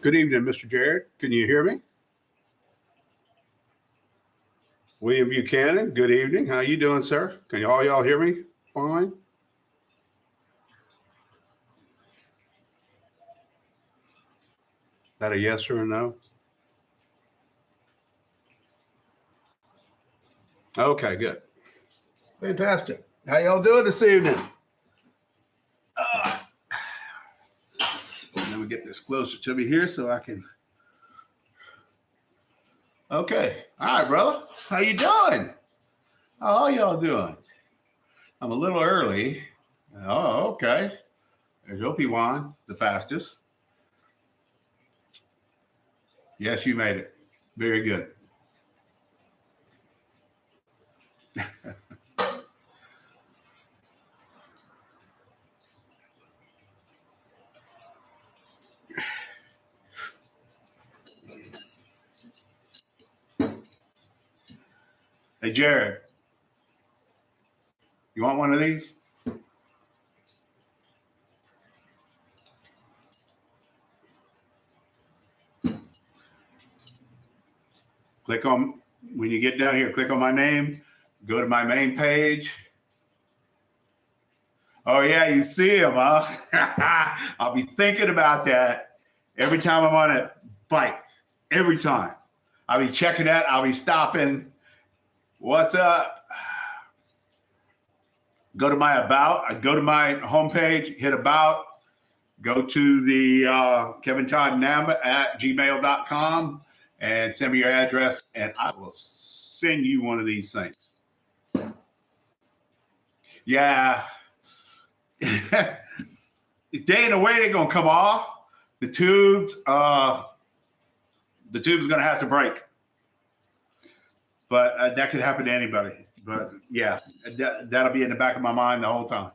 Good evening, Mr. Jared. Can you hear me? William Buchanan, good evening. How you doing, sir? Can y'all hear me fine? That a yes or a no? Okay, good. Fantastic. How y'all doing this evening? Let me get this closer to me here so I can. Okay. All right, brother. How you doing? How y'all doing? I'm a little early. Oh, okay. There's Obi-Wan, the fastest. Yes, you made it. Very good. Hey, Jared, you want one of these? Click on, when you get down here, click on my name, go to my main page. Oh, yeah, you see him, huh? I'll be thinking about that every time I'm on a bike, every time. I'll be checking that. I'll be stopping. What's up? Go to my about, go to my homepage, hit about, go to the kevintoddnamba@gmail.com and send me your address, and I will send you one of these things. Yeah. The day and the way they're going to come off, the tube's going to have to break. But that could happen to anybody. But yeah, that'll be in the back of my mind the whole time.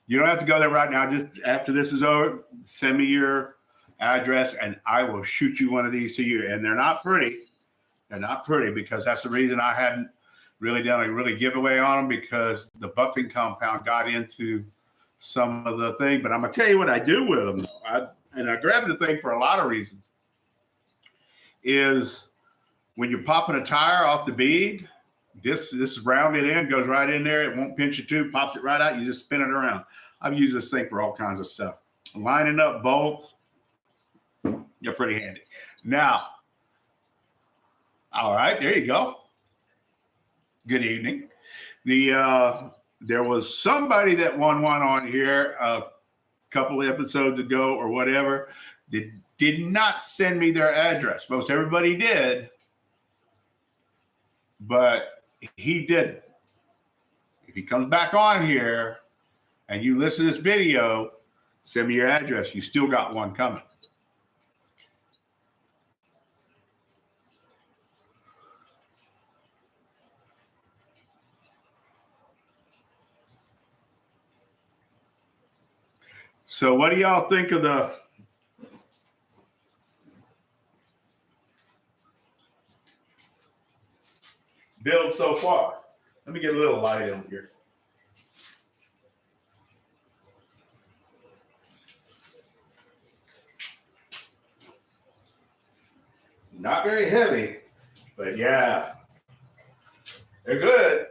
You don't have to go there right now. Just after this is over, send me your address and I will shoot you one of these to you. And they're not pretty. They're not pretty because that's the reason I hadn't really done a really giveaway on them, because the buffing compound got into some of the thing. But I'm going to tell you what I do with them. I grabbed the thing for a lot of reasons. Is when you're popping a tire off the bead, this is rounded in, goes right in there. It won't pinch your tube, pops it right out. You just spin it around. I've used this thing for all kinds of stuff. Lining up bolts, you're pretty handy. Now, all right, there you go. Good evening. There was somebody that won one on here a couple of episodes ago or whatever that did not send me their address. Most everybody did, but he didn't. If he comes back on here and you listen to this video, send me your address. You still got one coming. So what do y'all think of the build so far? Let me get a little light in here. Not very heavy, but yeah, they're good.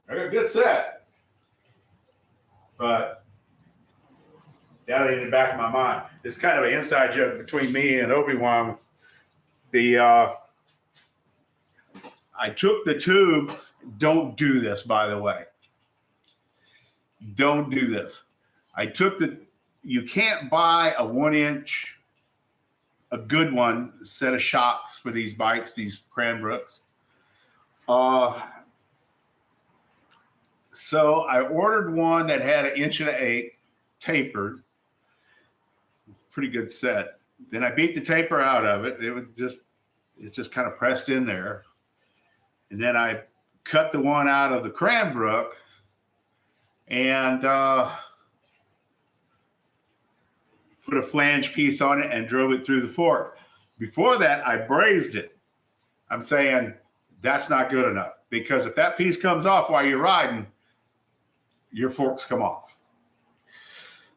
They're a good set. But down in the back of my mind, it's kind of an inside joke between me and Obi-Wan. I took the tube. Don't do this, by the way. Don't do this. You can't buy a 1-inch, a good one, set of shocks for these bikes, these Cranbrooks. So I ordered one that had 1 1/8 inch tapered. Pretty good set. Then I beat the taper out of it. It just kind of pressed in there. And then I cut the one out of the Cranbrook and put a flange piece on it and drove it through the fork. Before that, I brazed it. I'm saying that's not good enough, because if that piece comes off while you're riding, your forks come off.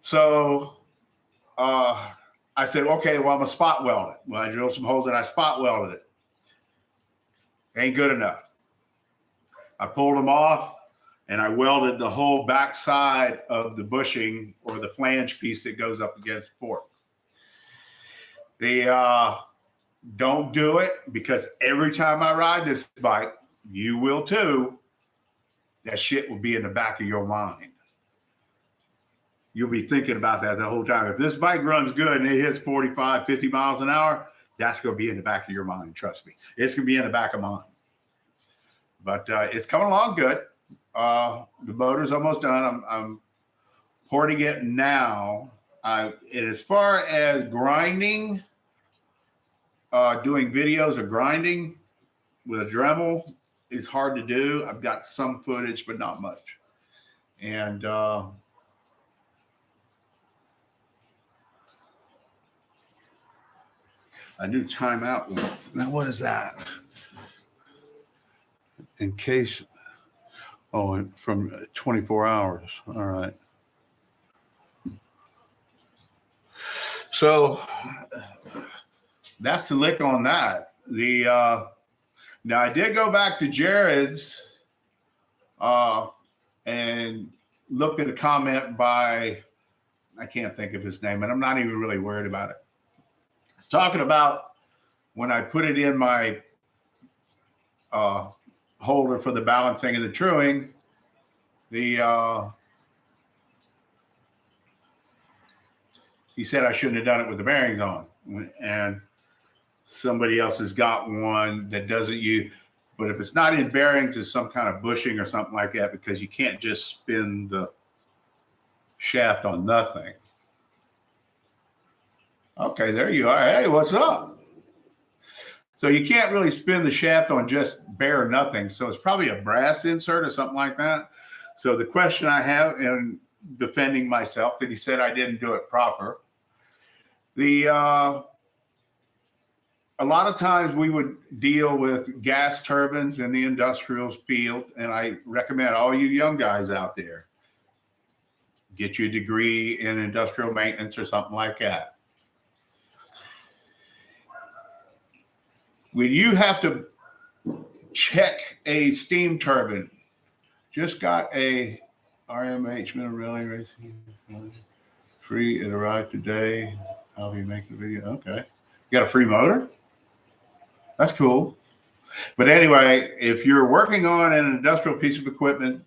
So I said, okay, well, I'm gonna spot weld it. Well, I drilled some holes and I spot welded it. Ain't good enough. I pulled them off and I welded the whole back side of the bushing or the flange piece that goes up against the fork. Don't do it, because every time I ride this bike, you will too, that shit will be in the back of your mind. You'll be thinking about that the whole time. If this bike runs good and it hits 45, 50 miles an hour, that's going to be in the back of your mind. Trust me. It's going to be in the back of mine. But it's coming along good. The motor's almost done. I'm porting it now. As far as grinding, doing videos of grinding with a Dremel is hard to do. I've got some footage, but not much. And I do timeout. Now, what is that? In case, from 24 hours. All right. So that's the lick on that. Now I did go back to Jared's and looked at a comment by, I can't think of his name, and I'm not even really worried about it. It's talking about when I put it in my holder for the balancing and the truing, he said I shouldn't have done it with the bearings on. And somebody else has got one that doesn't use, but if it's not in bearings, it's some kind of bushing or something like that, because you can't just spin the shaft on nothing. Okay, there you are. Hey, what's up? So you can't really spin the shaft on just bare nothing. So it's probably a brass insert or something like that. So the question I have in defending myself, that he said I didn't do it proper. A lot of times we would deal with gas turbines in the industrial field, and I recommend all you young guys out there, get you a degree in industrial maintenance or something like that. When you have to check a steam turbine, just got a RMH Minerelli Racing free. It arrived today. I'll be making a video. Okay. You got a free motor? That's cool. But anyway, if you're working on an industrial piece of equipment,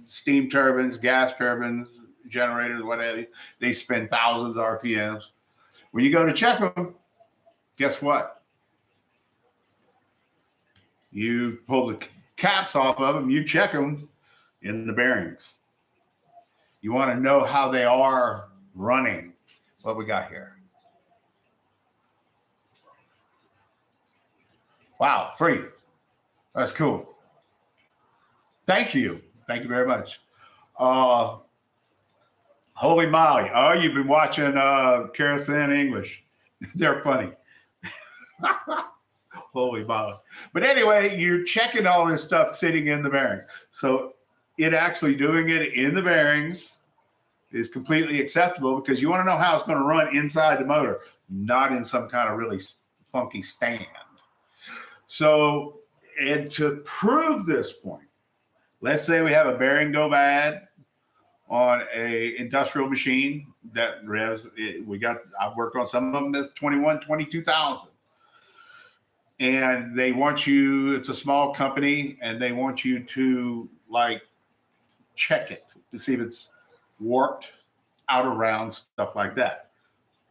steam turbines, gas turbines, generators, whatever, they spend thousands of RPMs. When you go to check them, guess what? You pull the caps off of them, you check them in the bearings. You want to know how they are running. What we got here? Wow, free. That's cool. Thank you. Thank you very much. Holy moly. Oh, you've been watching Kerosene English. They're funny. Holy moly. But anyway, you're checking all this stuff sitting in the bearings. So it actually doing it in the bearings is completely acceptable, because you want to know how it's going to run inside the motor, not in some kind of really funky stand. So, and to prove this point, let's say we have a bearing go bad on a industrial machine that revs. I've worked on some of them that's 21, 22,000. And they want you, it's a small company, and they want you to check it to see if it's warped, out around, stuff like that.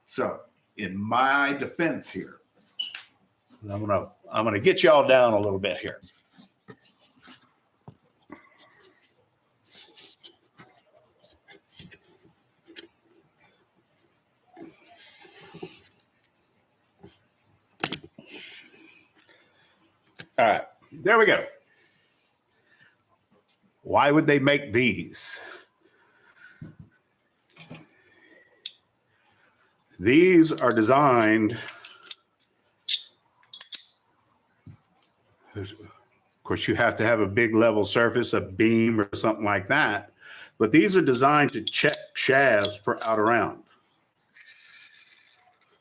So in my defense here, I'm gonna get y'all down a little bit here. All right, there we go. Why would they make these? These are designed, of course, you have to have a big level surface, a beam or something like that, but these are designed to check shafts for out around.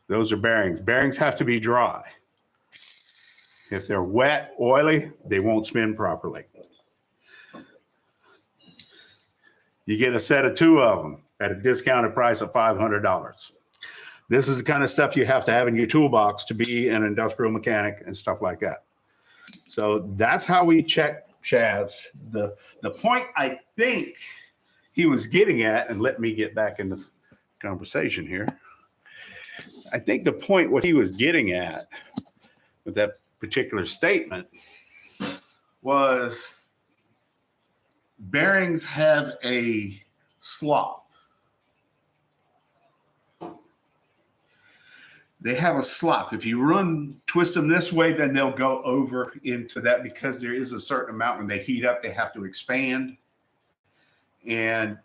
Those are bearings. Bearings have to be dry. If they're wet, oily, they won't spin properly. You get a set of 2 of them at a discounted price of $500. This is the kind of stuff you have to have in your toolbox to be an industrial mechanic and stuff like that. So that's how we check shafts. The point I think he was getting at, and let me get back in the conversation here. I think the point what he was getting at with that particular statement was bearings have a slop. They have a slop. If you twist them this way, then they'll go over into that, because there is a certain amount when they heat up, they have to expand, and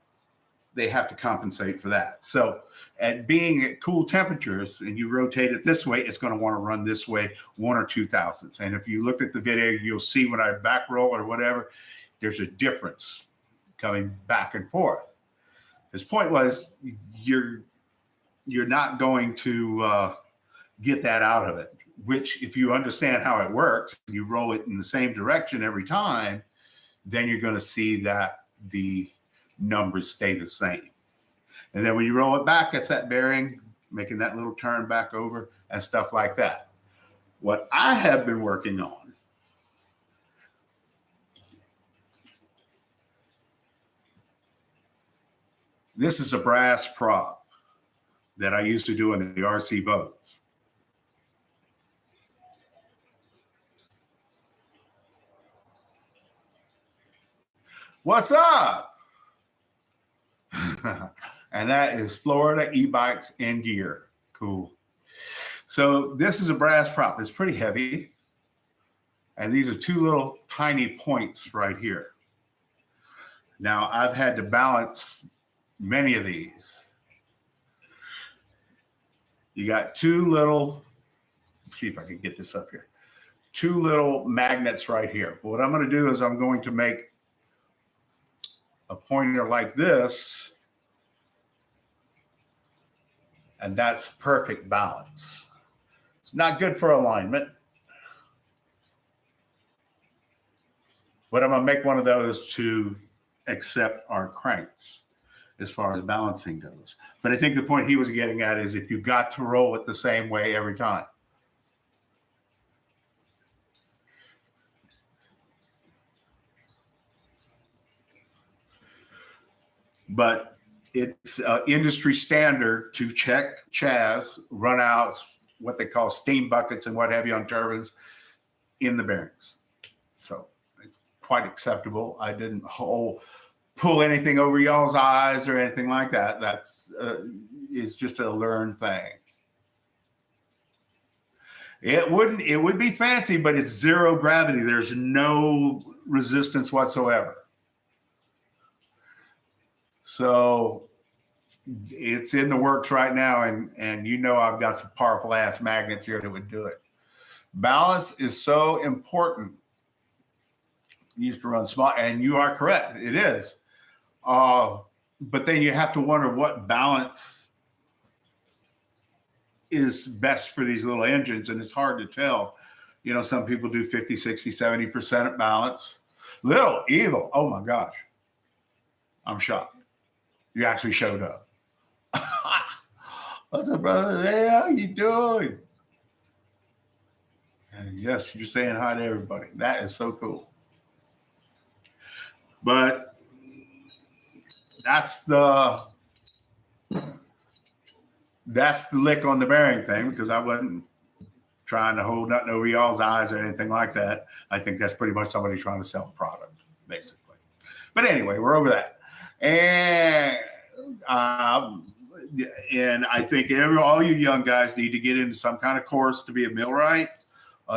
they have to compensate for that. So at being at cool temperatures and you rotate it this way, it's going to want to run this way 1 or 2 thousandths. And if you look at the video, you'll see when I back roll or whatever, there's a difference coming back and forth. His point was you're not going to get that out of it, which if you understand how it works, you roll it in the same direction every time, then you're going to see that the numbers stay the same. And then when you roll it back, it's that bearing making that little turn back over and stuff like that. What I have been working on this is a brass prop that I used to do in the RC boats. What's up? And that is Florida E-Bikes and Gear. Cool. So this is a brass prop. It's pretty heavy. And these are 2 little tiny points right here. Now, I've had to balance many of these. You got 2 little, let's see if I can get this up here. 2 little magnets right here. What I'm going to do is I'm going to make a pointer like this, and that's perfect balance. It's not good for alignment, but I'm going to make one of those to accept our cranks as far as balancing goes. But I think the point he was getting at is if you got to roll it the same way every time. But it's industry standard to check chavs, run outs, what they call steam buckets and what have you on turbines in the bearings. So it's quite acceptable. I didn't pull anything over y'all's eyes or anything like that. That's it's just a learned thing. It would be fancy, but it's 0 gravity. There's no resistance whatsoever. So it's in the works right now, and you know I've got some powerful ass magnets here that would do it. Balance is so important. You used to run small, and you are correct. It is. But then you have to wonder what balance is best for these little engines, and it's hard to tell. You know, some people do 50, 60, 70% of balance. Little Evil, oh my gosh. I'm shocked. You actually showed up. What's up, brother? Hey, how you doing? And yes, you're saying hi to everybody. That is so cool. But that's the lick on the bearing thing, because I wasn't trying to hold nothing over y'all's eyes or anything like that. I think that's pretty much somebody trying to sell a product, basically. But anyway, we're over that. And I think all you young guys need to get into some kind of course to be a millwright,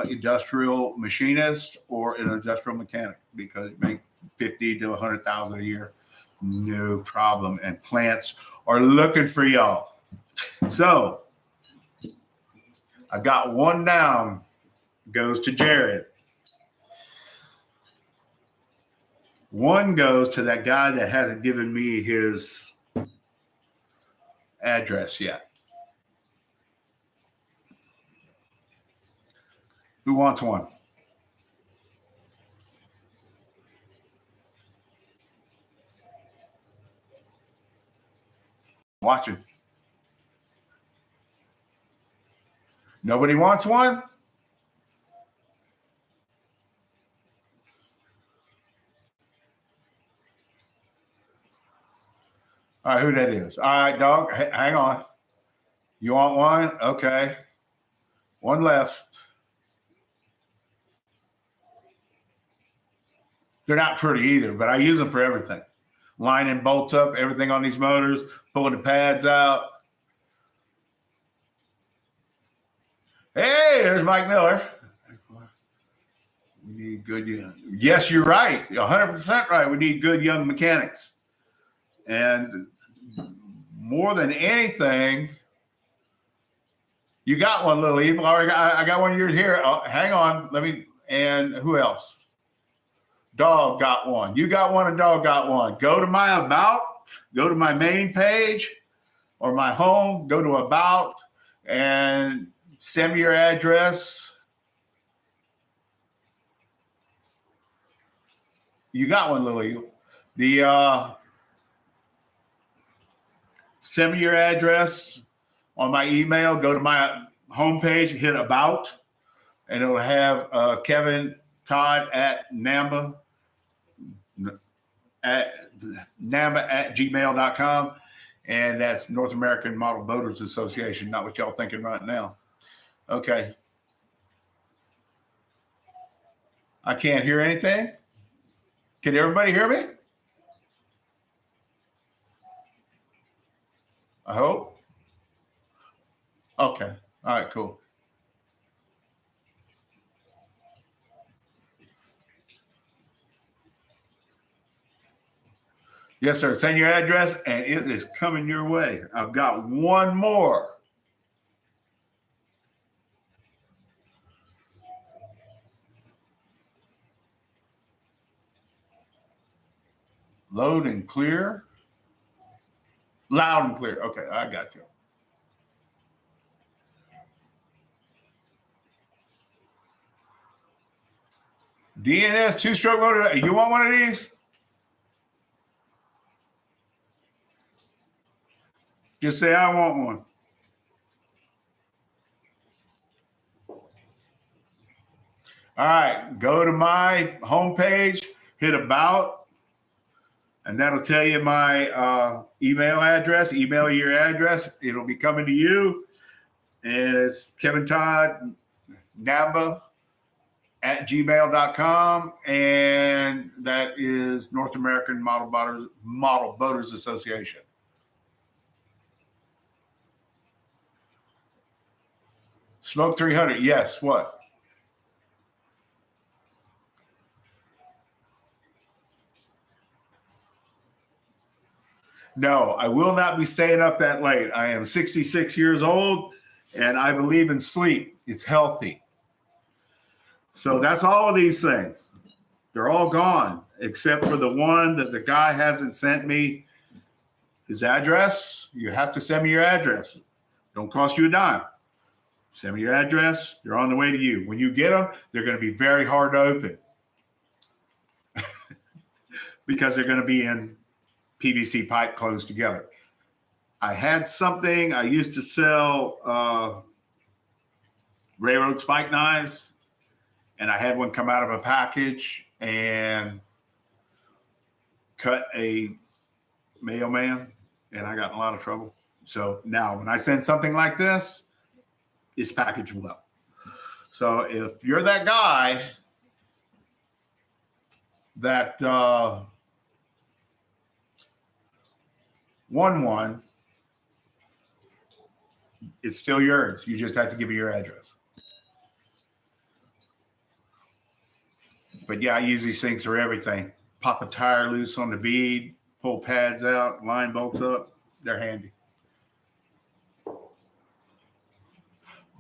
industrial machinist, or an industrial mechanic, because you make 50 to 100,000 a year, no problem. And plants are looking for y'all. So I got one down, goes to Jared. One goes to that guy that hasn't given me his address yet. Who wants one? Watching. Nobody wants one? All right, who that is? All right, dog, hang on. You want one? Okay. One left. They're not pretty either, but I use them for everything. Lining bolts up, everything on these motors, pulling the pads out. Hey, there's Mike Miller. We need good young. Yes, you're right. 100% right. We need good young mechanics. And more than anything, you got one, Little Evil. I got one of yours here. Hang on. And who else? Dog got one. You got one, and Dog got one. Go to my About, go to my main page or my home, go to About and send me your address. You got one, Lily. Send me your address on my email. Go to my homepage, hit About, and it'll have Kevin Todd at NAMBA at gmail.com. And that's North American Model Boaters Association, not what y'all thinking right now. Okay. I can't hear anything. Can everybody hear me? I hope. Okay. All right, cool. Yes, sir. Send your address, and it is coming your way. I've got one more. Load and clear. Loud and clear. Okay, I got you. DNS two-stroke motor. You want one of these? Just say, I want one. All right, go to my homepage, hit About, and that'll tell you my email address. Email your address. It'll be coming to you. And it's Kevin Todd, NAMBA at gmail.com. And that is North American Model Boaters Association. Smoke 300. Yes. What? No, I will not be staying up that late. I am 66 years old, and I believe in sleep. It's healthy. So that's all of these things. They're all gone, except for the one that the guy hasn't sent me his address. You have to send me your address. Don't cost you a dime. Send me your address. They're on the way to you. When you get them, they're going to be very hard to open because they're going to be in PVC pipe closed together. I had something. I used to sell railroad spike knives, and I had one come out of a package and cut a mailman, and I got in a lot of trouble. So now when I send something like this, it's packaged well. So if you're that guy that won one, it's still yours. You just have to give me your address. But yeah, I use these things for everything. Pop a tire loose on the bead, pull pads out, line bolts up. They're handy.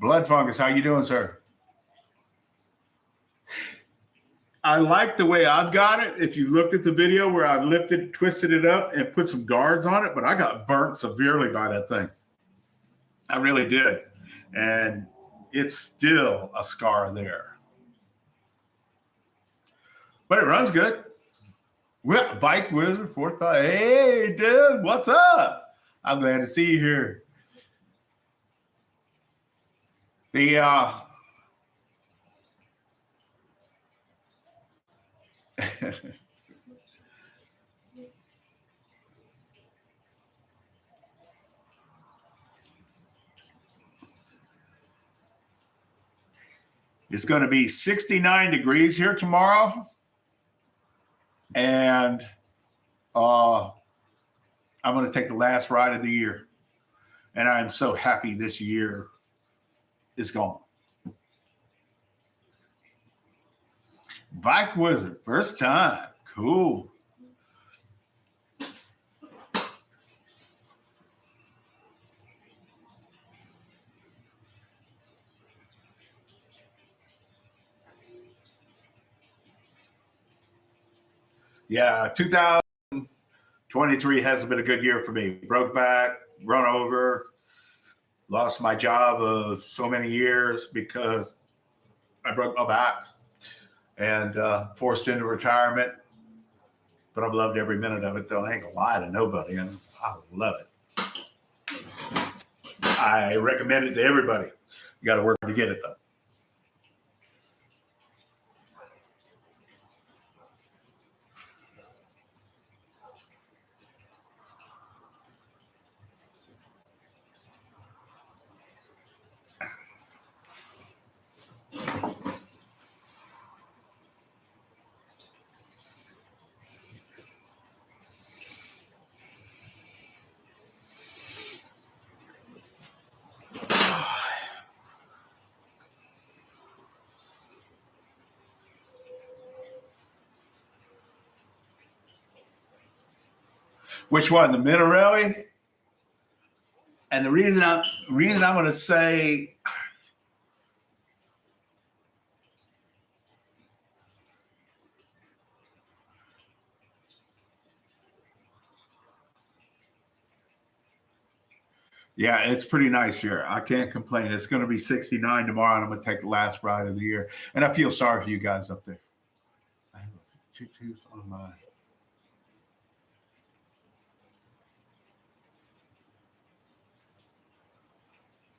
Blood Fungus, how you doing, sir? I like the way I've got it. If you looked at the video where I lifted, twisted it up, and put some guards on it, but I got burnt severely by that thing. I really did. And it's still a scar there. but it runs good. Well, Bike Wizard 45. Hey, dude, what's up? I'm glad to see you here. It's going to be 69 degrees here tomorrow. And I'm going to take the last ride of the year. And I'm so happy this year is gone. Bike Wizard, first time. Cool. Yeah, 2023 hasn't been a good year for me. Broke back, run over, lost my job of so many years because I broke my back and forced into retirement. But I've loved every minute of it, though. I ain't gonna lie to nobody. And I love it. I recommend it to everybody. You got to work to get it, though. Which one? The Minarelli? And the reason I'm going to say, yeah, it's pretty nice here. I can't complain. It's going to be 69 tomorrow, and I'm going to take the last ride of the year. And I feel sorry for you guys up there. I have a tooth on my.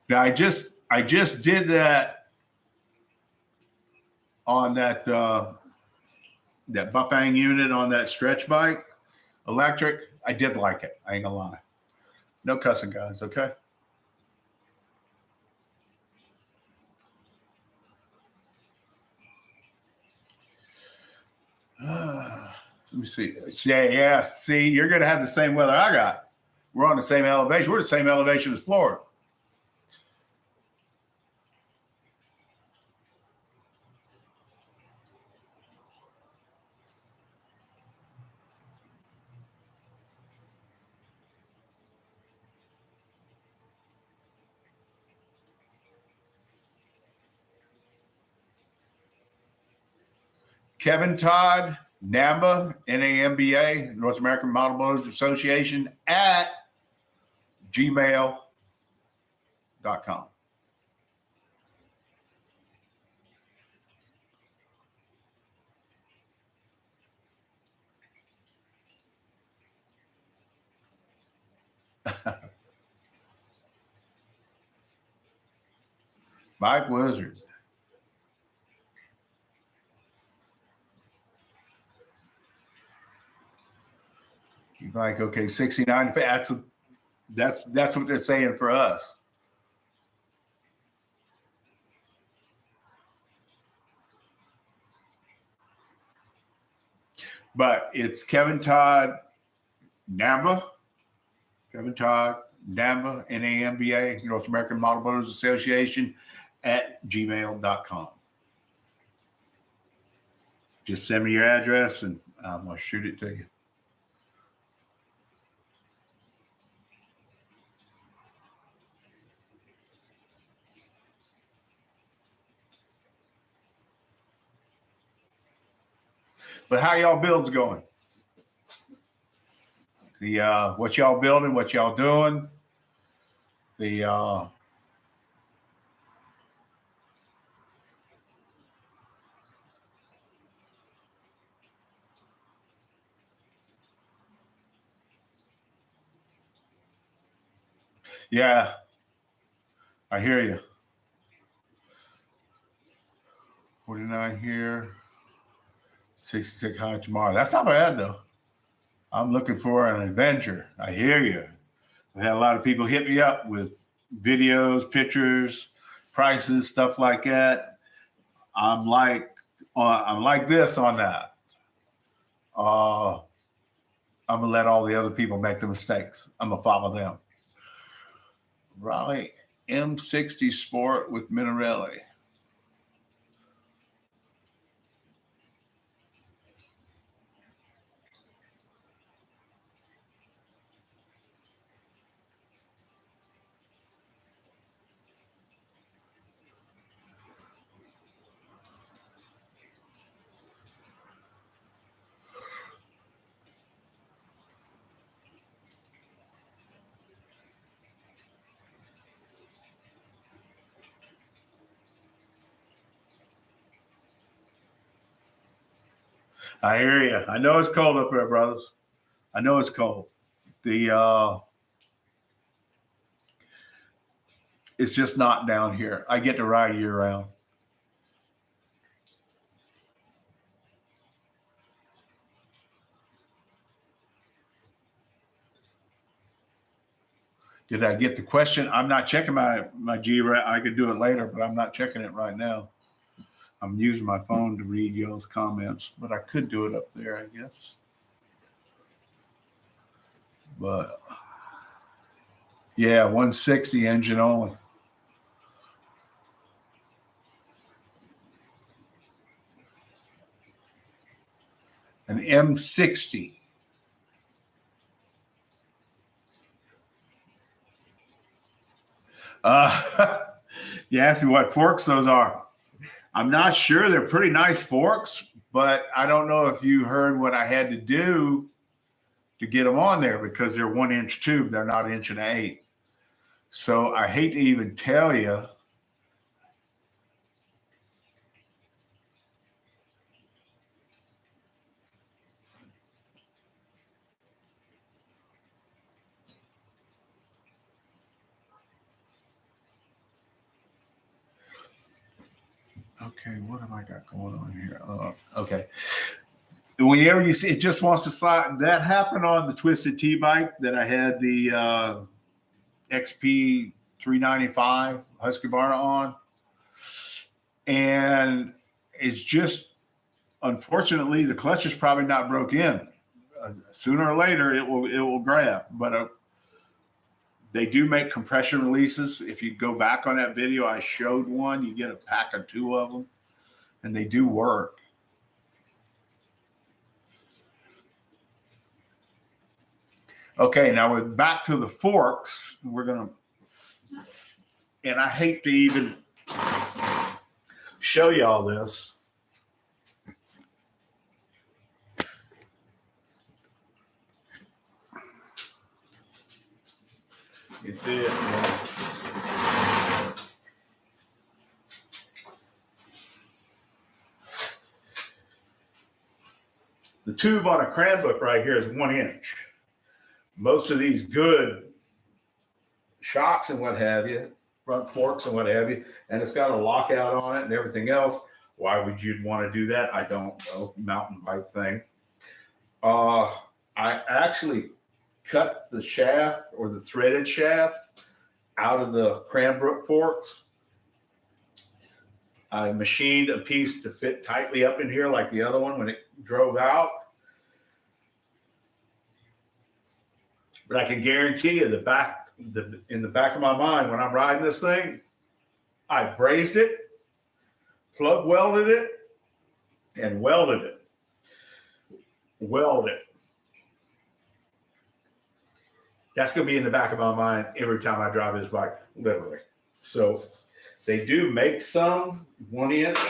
Now I just did that on that Bafang unit on that stretch bike, electric. I did like it. I ain't gonna lie. No cussing, guys. Okay. Let me see. Yeah. See, you're gonna have the same weather I got. We're on the same elevation. We're the same elevation as Florida. Kevin Todd, NAMBA, NAMBA, North American Model Motors Association at gmail.com. Bike Wizard. You're like, okay, 69. That's what they're saying for us. But it's Kevin Todd, NAMBA, Kevin Todd, NAMBA, NAMBA, North American Model Motors Association at gmail.com. Just send me your address and I'm going to shoot it to you. But how y'all builds going? The what y'all building, what y'all doing? The Yeah, I hear you. 49 here, 66 high tomorrow. That's not bad though. I'm looking for an adventure. I hear you. We had a lot of people hit me up with videos, pictures, prices, stuff like that. I'm like this on that. I'm gonna let all the other people make the mistakes. I'm gonna follow them. Raleigh M60 Sport with Minarelli. I hear you. I know it's cold up there, brothers. I know it's cold. It's just not down here. I get to ride year round. Did I get the question? I'm not checking my G. I could do it later, but I'm not checking it right now. I'm using my phone to read y'all's comments, but I could do it up there, I guess. But yeah, 160 engine only. An M60. You asked me what forks those are. I'm not sure. They're pretty nice forks, but I don't know if you heard what I had to do to get them on there because they're 1-inch tube. They're not 1.8 inch. So I hate to even tell you. Okay, what have I got going on here? Okay. Whenever you see it just wants to slide, that happened on the Twisted T bike that I had the XP 395 Husqvarna on. And it's just, unfortunately, the clutch is probably not broke in. Sooner or later, it will grab. But they do make compression releases. If you go back on that video, I showed one. You get a pack of 2 of them, and they do work. Okay, now we're back to the forks. And I hate to even show you all this. It's it. The tube on a Cranbrook right here is 1 inch. Most of these good shocks and what have you, front forks and what have you, and it's got a lockout on it and everything else. Why would you want to do that? I don't know. Mountain bike thing. I actually cut the shaft or the threaded shaft out of the Cranbrook forks. I machined a piece to fit tightly up in here like the other one when it drove out. But I can guarantee you in the back of my mind when I'm riding this thing, I brazed it, plug welded it, and welded it. Weld it. That's going to be in the back of my mind every time I drive this bike, literally. So they do make some 1 inch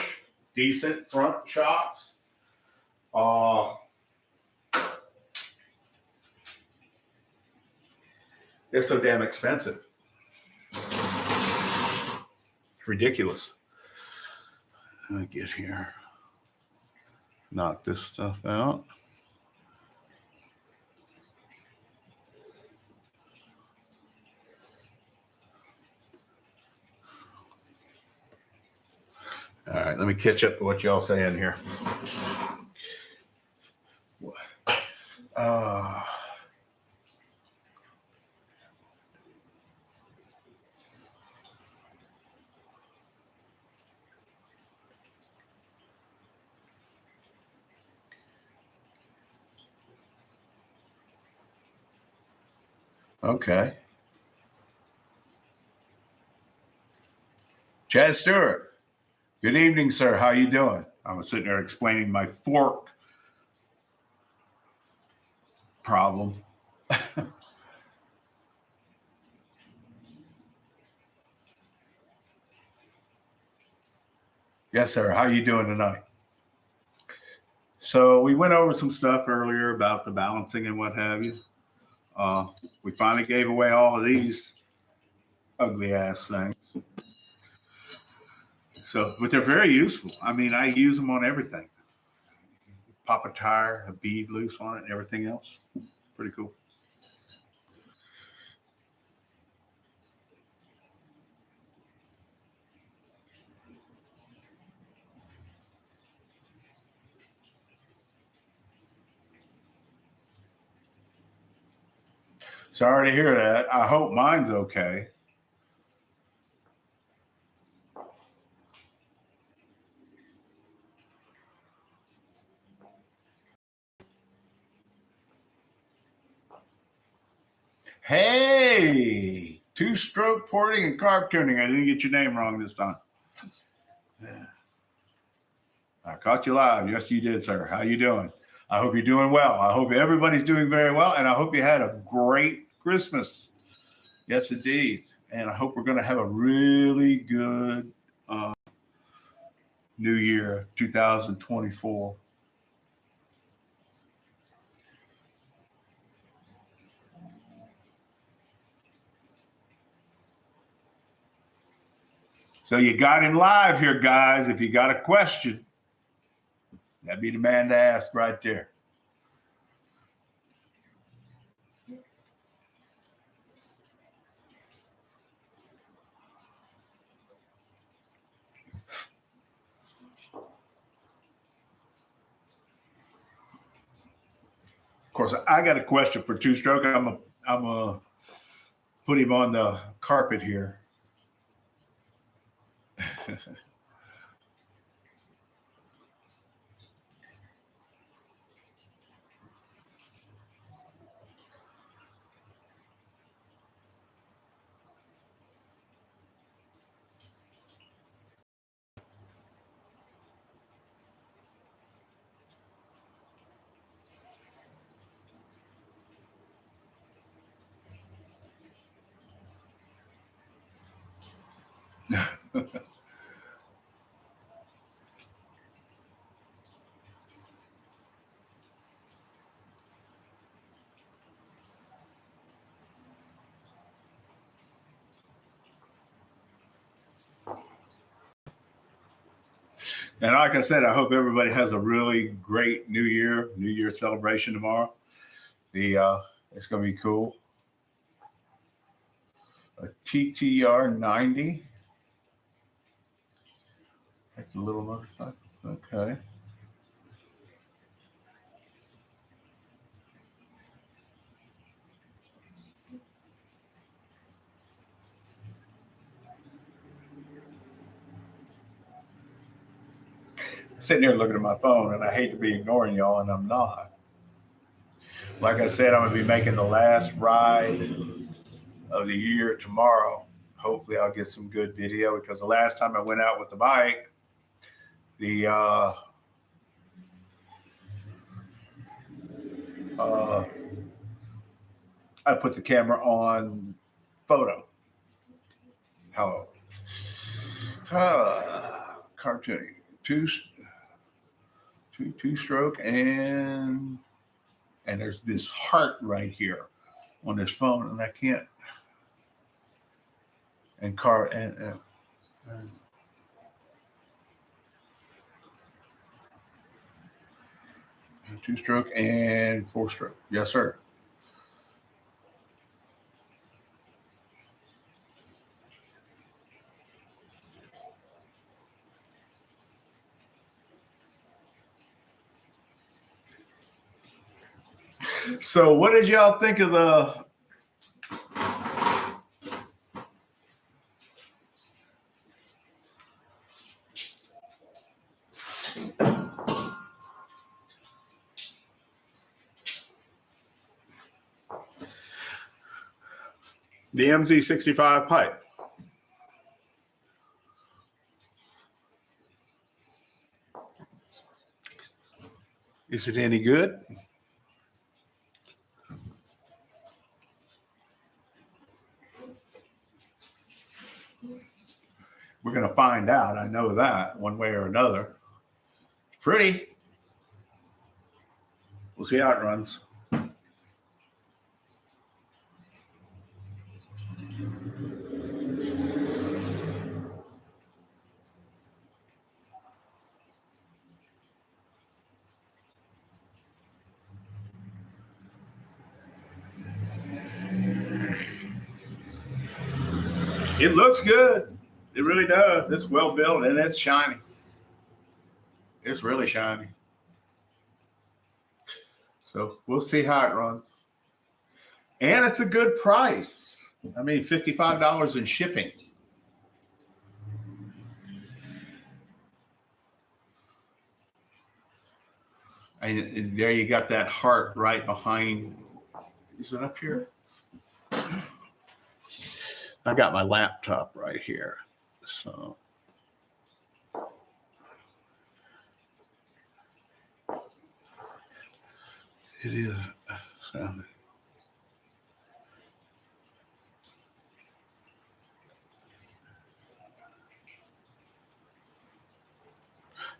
decent front shocks. They're so damn expensive. It's ridiculous. Let me get here. Knock this stuff out. right, let me catch up to what y'all saying here. Okay. Chad Stewart. Good evening, sir. How you doing? I was sitting there explaining my fork problem. Yes, sir. How you doing tonight? So we went over some stuff earlier about the balancing and what have you. We finally gave away all of these ugly ass things. So, but they're very useful. I mean, I use them on everything. Pop a tire, a bead loose on it, and everything else. Pretty cool. Sorry to hear that. I hope mine's okay. Hey, two-stroke porting and carb tuning. I didn't get your name wrong this time. I caught you live. Yes, you did, sir. How you doing? I hope you're doing well. I hope everybody's doing very well, and I hope you had a great Christmas. Yes, indeed. And I hope we're going to have a really good New Year 2024. So you got him live here, guys. If you got a question, that'd be the man to ask right there. Of course, I got a question for Two Stroke. I'm a put him on the carpet here. And like I said, I hope everybody has a really great New Year celebration tomorrow. It's going to be cool. A TTR 90. That's a little motorcycle. Okay. Sitting here looking at my phone, and I hate to be ignoring y'all, and I'm not. Like I said, I'm going to be making the last ride of the year tomorrow. Hopefully, I'll get some good video because the last time I went out with the bike, the I put the camera on photo. Hello. Cartooning. Two stroke and there's this heart right here on this phone, and I can't. And car and two stroke and four stroke. Yes, sir. So what did y'all think of the MZ65 pipe? Is it any good? We're going to find out. I know that one way or another. Pretty. We'll see how it runs. It looks good. It really does. It's well built and it's shiny. It's really shiny. So we'll see how it runs. And it's a good price. I mean, $55 in shipping. And there you got that heart right behind. Is it up here? I got my laptop right here. So it is.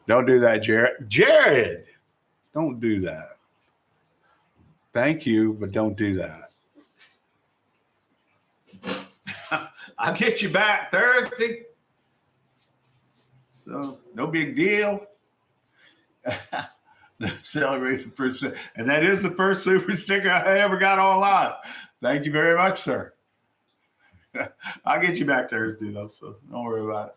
Don't do that, Jared. Jared, don't do that. Thank you, but don't do that. I'll get you back Thursday. So no big deal. Celebrate the first, and that is the first super sticker I ever got online. Thank you very much, sir. I'll get you back Thursday though, so don't worry about it.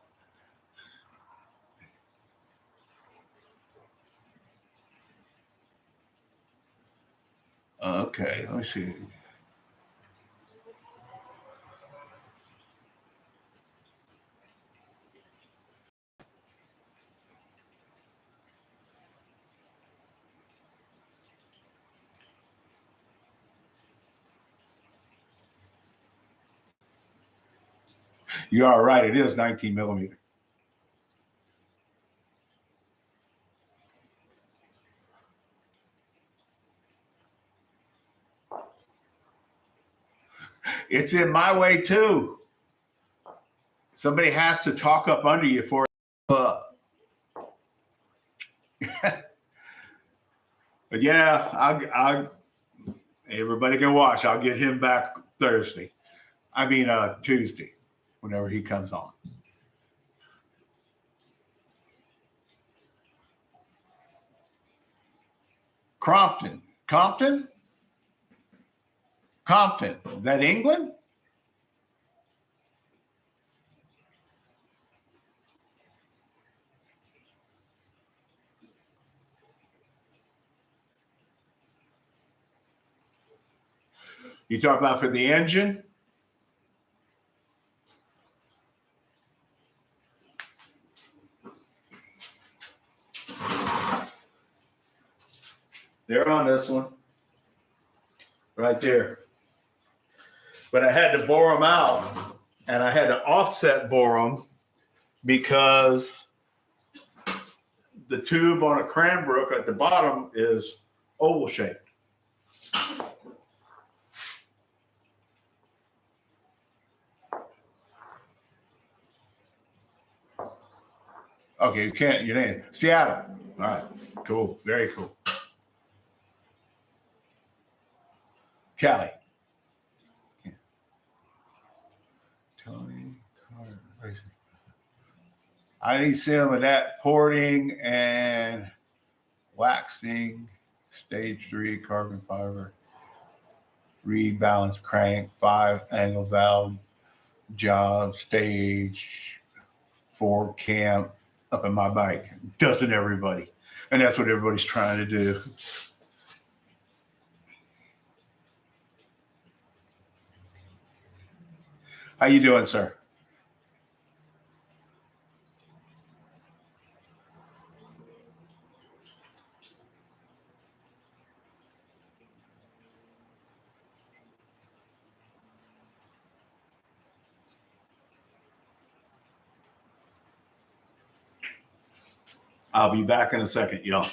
Okay, let me see. You are right. It is 19 millimeter. It's in my way too. Somebody has to talk up under you for but yeah, I everybody can watch. I'll get him back Thursday. I mean Tuesday, whenever he comes on. Compton. Is that England? You talk about for the engine? They're on this one. Right there. But I had to bore them out. And I had to offset bore them because the tube on a Cranbrook at the bottom is oval shaped. Okay, you can't. Your name Seattle. All right, cool, very cool. Cali. Tony Carter. I need some of that porting and waxing, stage 3 carbon fiber, rebalance crank, 5 angle valve job, stage 4 cam up in my bike. Doesn't everybody? And that's what everybody's trying to do. How you doing, sir? I'll be back in a second, y'all.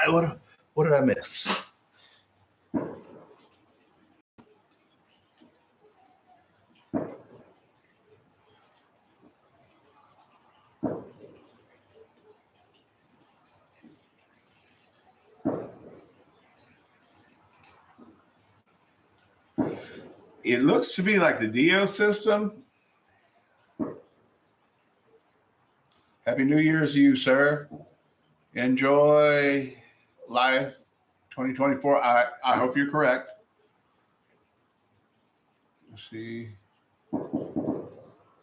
All right, what did I miss? It looks to me like the Dio system. Happy New Year's to you, sir. Enjoy life 2024. I hope you're correct. Let's see. I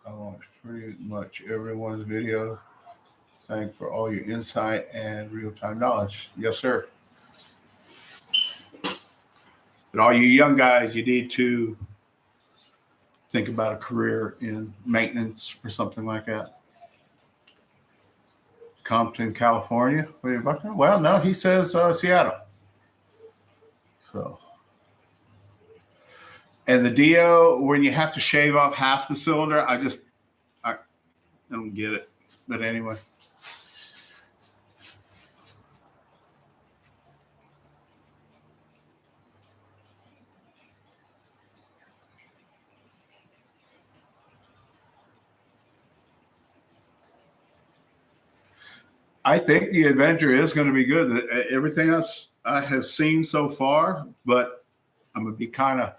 watch pretty much everyone's video. Thank for all your insight and real-time knowledge. Yes, sir. But all you young guys, you need to think about a career in maintenance or something like that. Compton, California. Well, no, he says Seattle. So, and the Dio, when you have to shave off half the cylinder, I don't get it. But anyway. I think the Avenger is going to be good. Everything else I have seen so far, but I'm going to be kind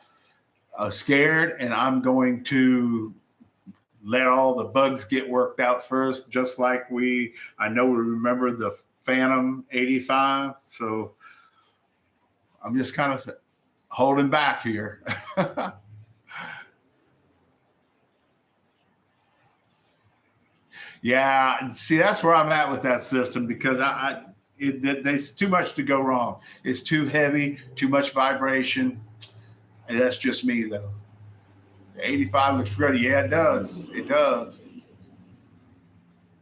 of scared, and I'm going to let all the bugs get worked out first, just like I know we remember the Phantom 85. So I'm just kind of holding back here. Yeah, see, that's where I'm at with that system because there's too much to go wrong. It's too heavy, too much vibration. And that's just me, though. The 85 looks good. Yeah, it does. It does.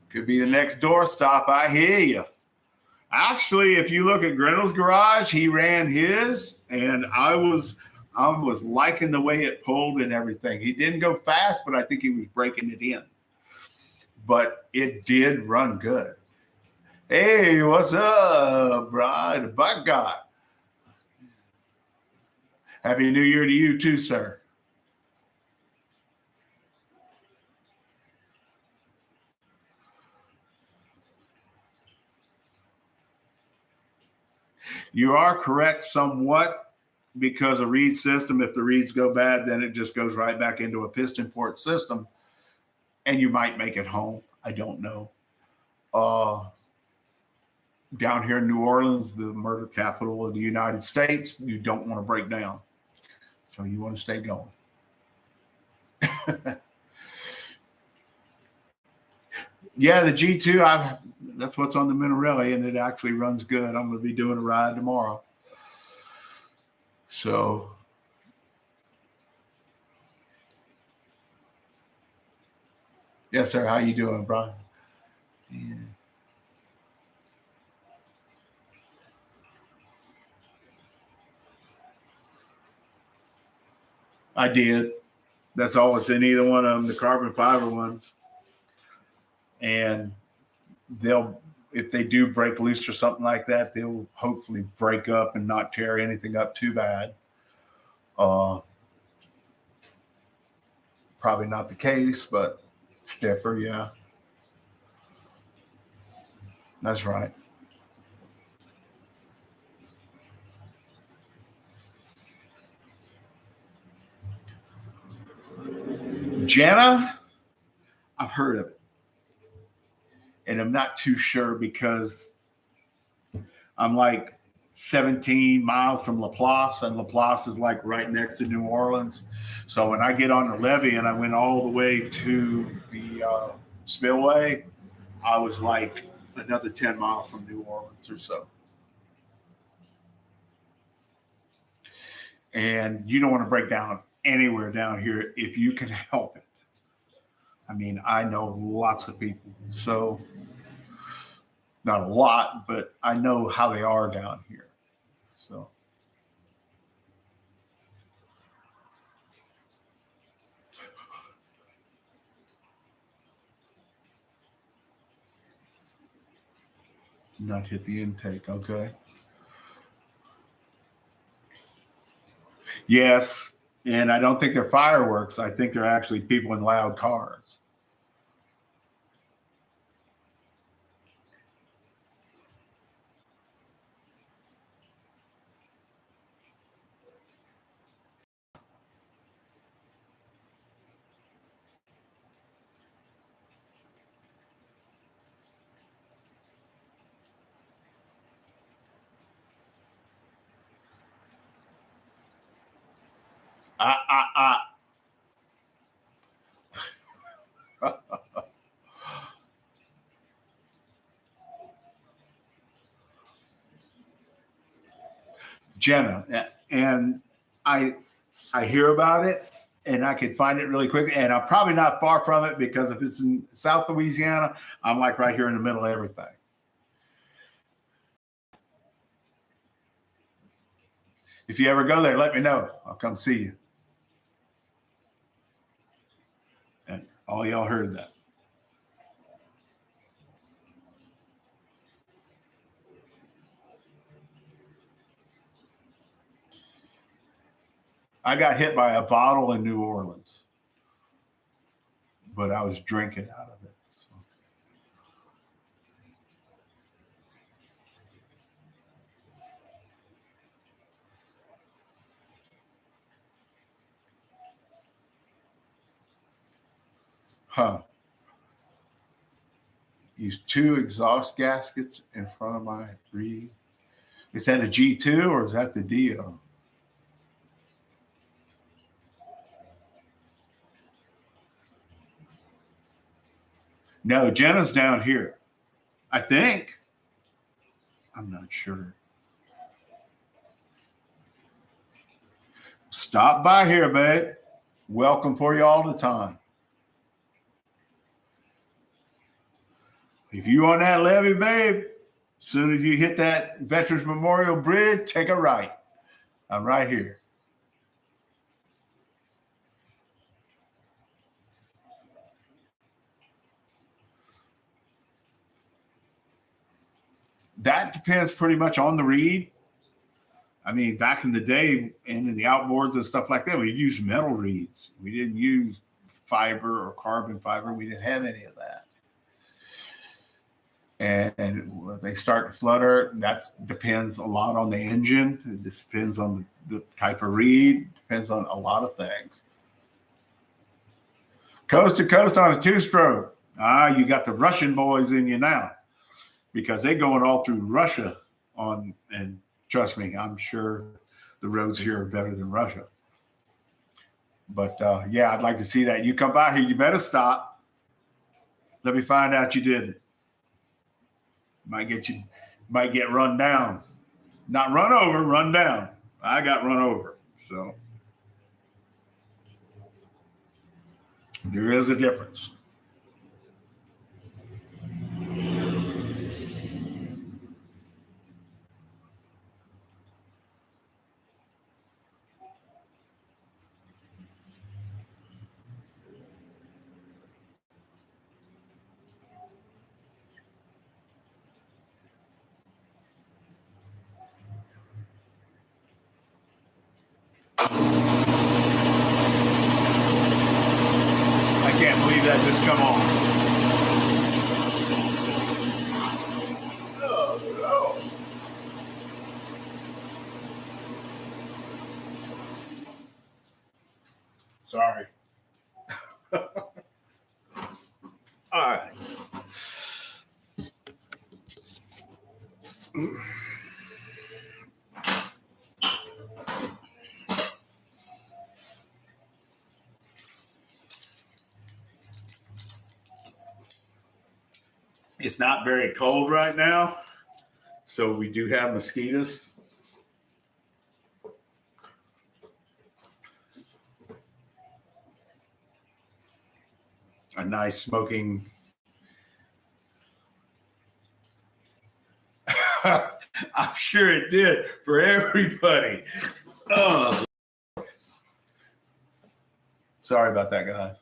Could be the next doorstop. I hear you. Actually, if you look at Grendel's garage, he ran his, and I was liking the way it pulled and everything. He didn't go fast, but I think he was breaking it in. But it did run good. Hey, what's up, Brian? The bike guy. Happy New Year to you too, sir. You are correct somewhat because a reed system, if the reeds go bad, then it just goes right back into a piston port system. And you might make it home. I don't know. down here in New Orleans, the murder capital of the United States, you don't want to break down. So you want to stay going. Yeah, the G2, that's what's on the Minarelli, and it actually runs good. I'm going to be doing a ride tomorrow. So yes, sir. How you doing, Brian? Yeah. I did. That's all it's in either one of them, the carbon fiber ones. And they'll, if they do break loose or something like that, they'll hopefully break up and not tear anything up too bad. Probably not the case, but stiffer, yeah. That's right. Jana, I've heard of it. And I'm not too sure because I'm like 17 miles from Laplace, and Laplace is like right next to New Orleans. So when I get on the levee and I went all the way to the spillway, I was like another 10 miles from New Orleans or so. And you don't want to break down anywhere down here if you can help it. I mean, I know lots of people. So not a lot, but I know how they are down here. So not hit the intake, okay? Yes, and I don't think they're fireworks. I think they're actually people in loud cars. Ah, ah, ah. Jenna, and I I hear about it, and I can find it really quick, and I'm probably not far from it because if it's in South Louisiana, I'm like right here in the middle of everything. If you ever go there, let me know. I'll come see you. And all y'all heard that. I got hit by a bottle in New Orleans, but I was drinking out of it. So. Huh. Used two exhaust gaskets in front of my three. Is that a G2 or is that the deal? No, Jenna's down here. I think. I'm not sure. Stop by here, babe. Welcome for you all the time. If you on that levee, babe, as soon as you hit that Veterans Memorial Bridge, take a right. I'm right here. That depends pretty much on the reed. I mean, back in the day and in the outboards and stuff like that, we used metal reeds. We didn't use fiber or carbon fiber. We didn't have any of that. And when they start to flutter, that depends a lot on the engine. It just depends on the type of reed, depends on a lot of things. Coast to coast on a two-stroke. You got the Russian boys in you now. because they're going all through Russia and trust me, I'm sure the roads here are better than Russia. But yeah, I'd like to see that. You come by here, you better stop. Let me find out you didn't. Might get run down. Not run over, run down. I got run over. So there is a difference. I can't believe that just come on. Oh, no. Sorry. All right. It's not very cold right now, so we do have mosquitoes. A nice smoking. I'm sure it did for everybody. Oh, sorry about that, guys.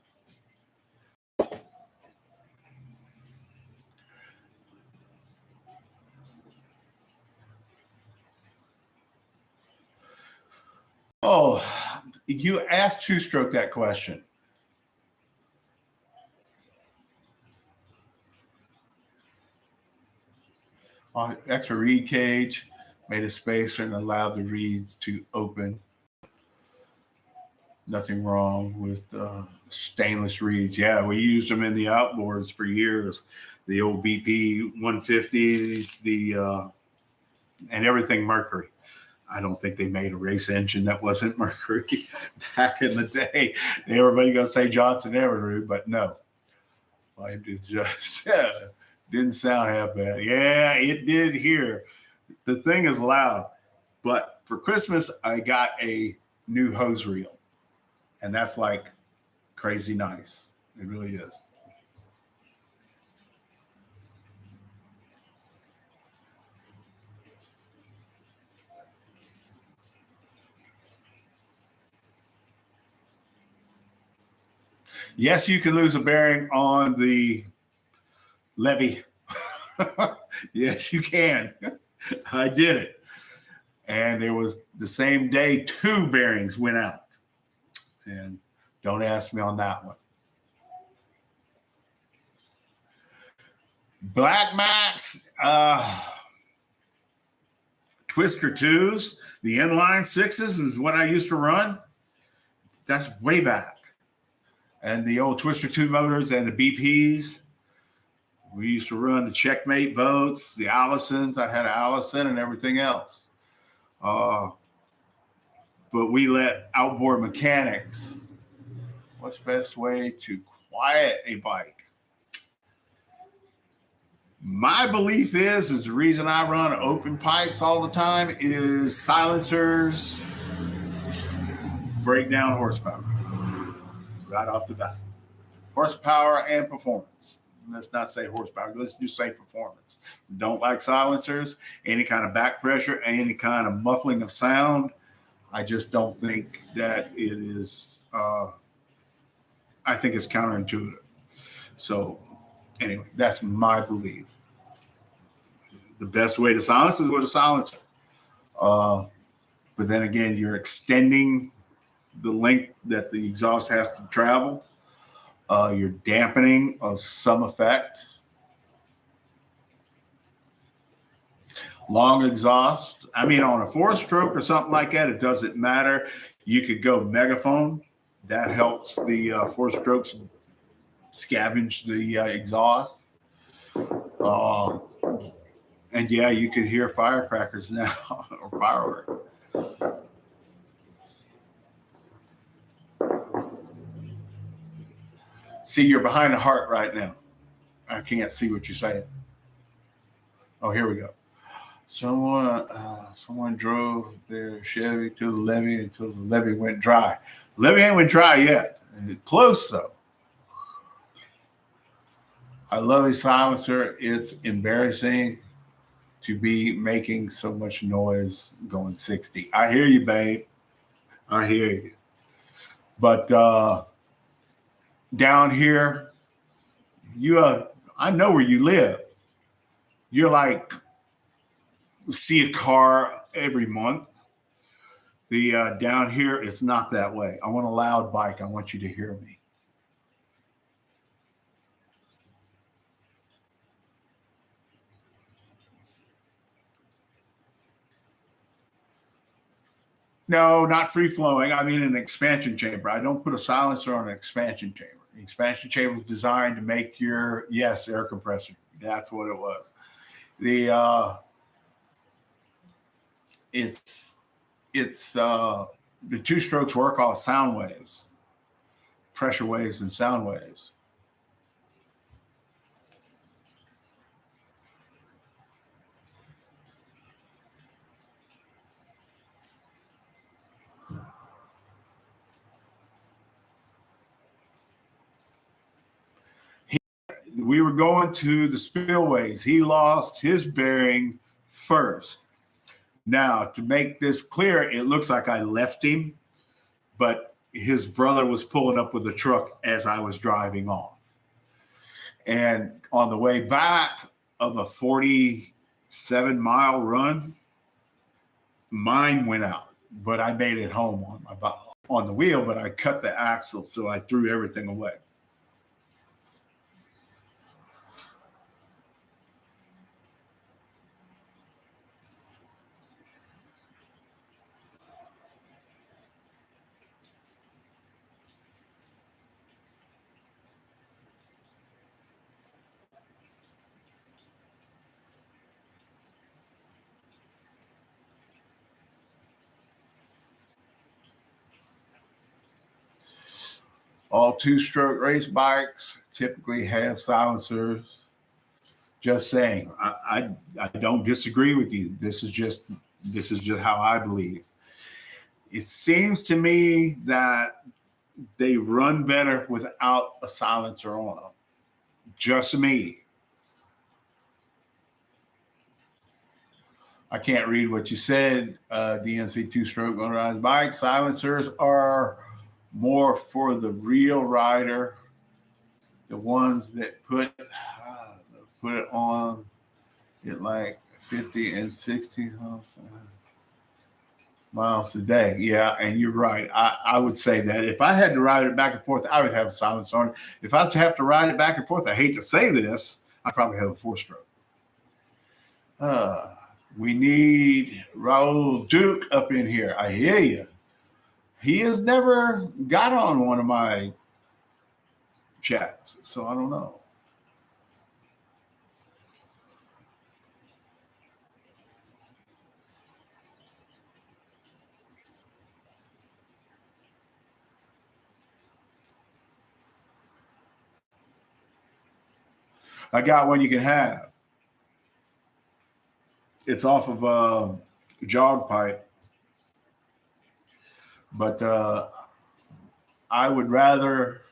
Oh, you asked Two Stroke that question. Extra reed cage, made a spacer and allowed the reeds to open. Nothing wrong with stainless reeds. Yeah, we used them in the outboards for years. The old BP 150s, and everything Mercury. I don't think they made a race engine that wasn't Mercury back in the day. Everybody gonna say Johnson Evinrude, but no. I did just didn't sound half bad. Yeah, it did here. The thing is loud. But for Christmas, I got a new hose reel. And that's like crazy nice. It really is. Yes, you can lose a bearing on the levee. Yes, you can. I did it. And it was the same day 2 bearings went out. And don't ask me on that one. Black Max, Twister 2s, the inline 6s is what I used to run. That's way back. And the old Twister 2 motors and the BPs. We used to run the Checkmate boats, the Allisons. I had an Allison and everything else. But we let outboard mechanics. What's the best way to quiet a bike? My belief is the reason I run open pipes all the time is silencers break down horsepower right off the bat. Horsepower and performance. Let's not say horsepower. Let's just say performance. Don't like silencers, any kind of back pressure, any kind of muffling of sound. I just don't think that it is. I think it's counterintuitive. So anyway, that's my belief. The best way to silence is with a silencer. But then again, you're extending the length that the exhaust has to travel. You're dampening of some effect. Long exhaust. I mean, on a 4-stroke or something like that, it doesn't matter. You could go megaphone. That helps the 4-strokes scavenge the exhaust. And yeah, you can hear firecrackers now or fireworks. See, you're behind the heart right now. I can't see what you're saying. Oh, here we go. Someone drove their Chevy to the levee until the levee went dry. Levee ain't went dry yet. Close though. I love a silencer. It's embarrassing to be making so much noise going 60. I hear you, babe. I hear you. But down here, I know where you live. You're like, see a car every month. The down here, it's not that way. I want a loud bike. I want you to hear me. No, not free flowing. I mean an expansion chamber. I don't put a silencer on an expansion chamber. The expansion chamber was designed to make your, yes, air compressor. That's what it was. The the two strokes work off sound waves, pressure waves and sound waves. We were going to the spillways. He lost his bearing first. Now, to make this clear, it looks like I left him, but his brother was pulling up with a truck as I was driving off. And on the way back of a 47-mile run, mine went out, but I made it home on the wheel, but I cut the axle, so I threw everything away. All two-stroke race bikes typically have silencers. Just saying, I don't disagree with you. This is just how I believe. It seems to me that they run better without a silencer on them. Just me. I can't read what you said. DNC two-stroke motorized bikes. Silencers are more for the real rider, the ones that put it on at like 50 and 60 miles a day. Yeah, and you're right. I would say that if I had to ride it back and forth, I would have a silencer on it. If I have to ride it back and forth, I hate to say this, I'd probably have a four-stroke. We need Raul Duke up in here. I hear you. He has never got on one of my chats, so I don't know. I got one you can have. It's off of a jog pipe. But I would rather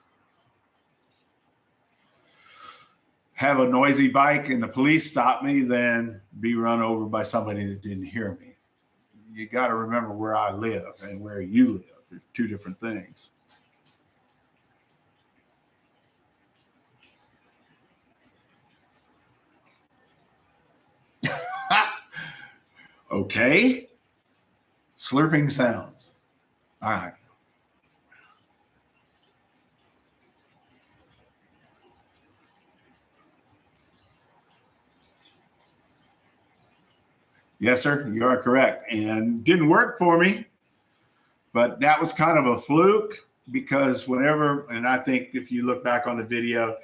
have a noisy bike and the police stop me than be run over by somebody that didn't hear me. You got to remember where I live and where you live. They're two different things. Okay. Slurping sounds. All right. Yes, sir. You are correct. And didn't work for me, but that was kind of a fluke because whenever, and I think if you look back on the video,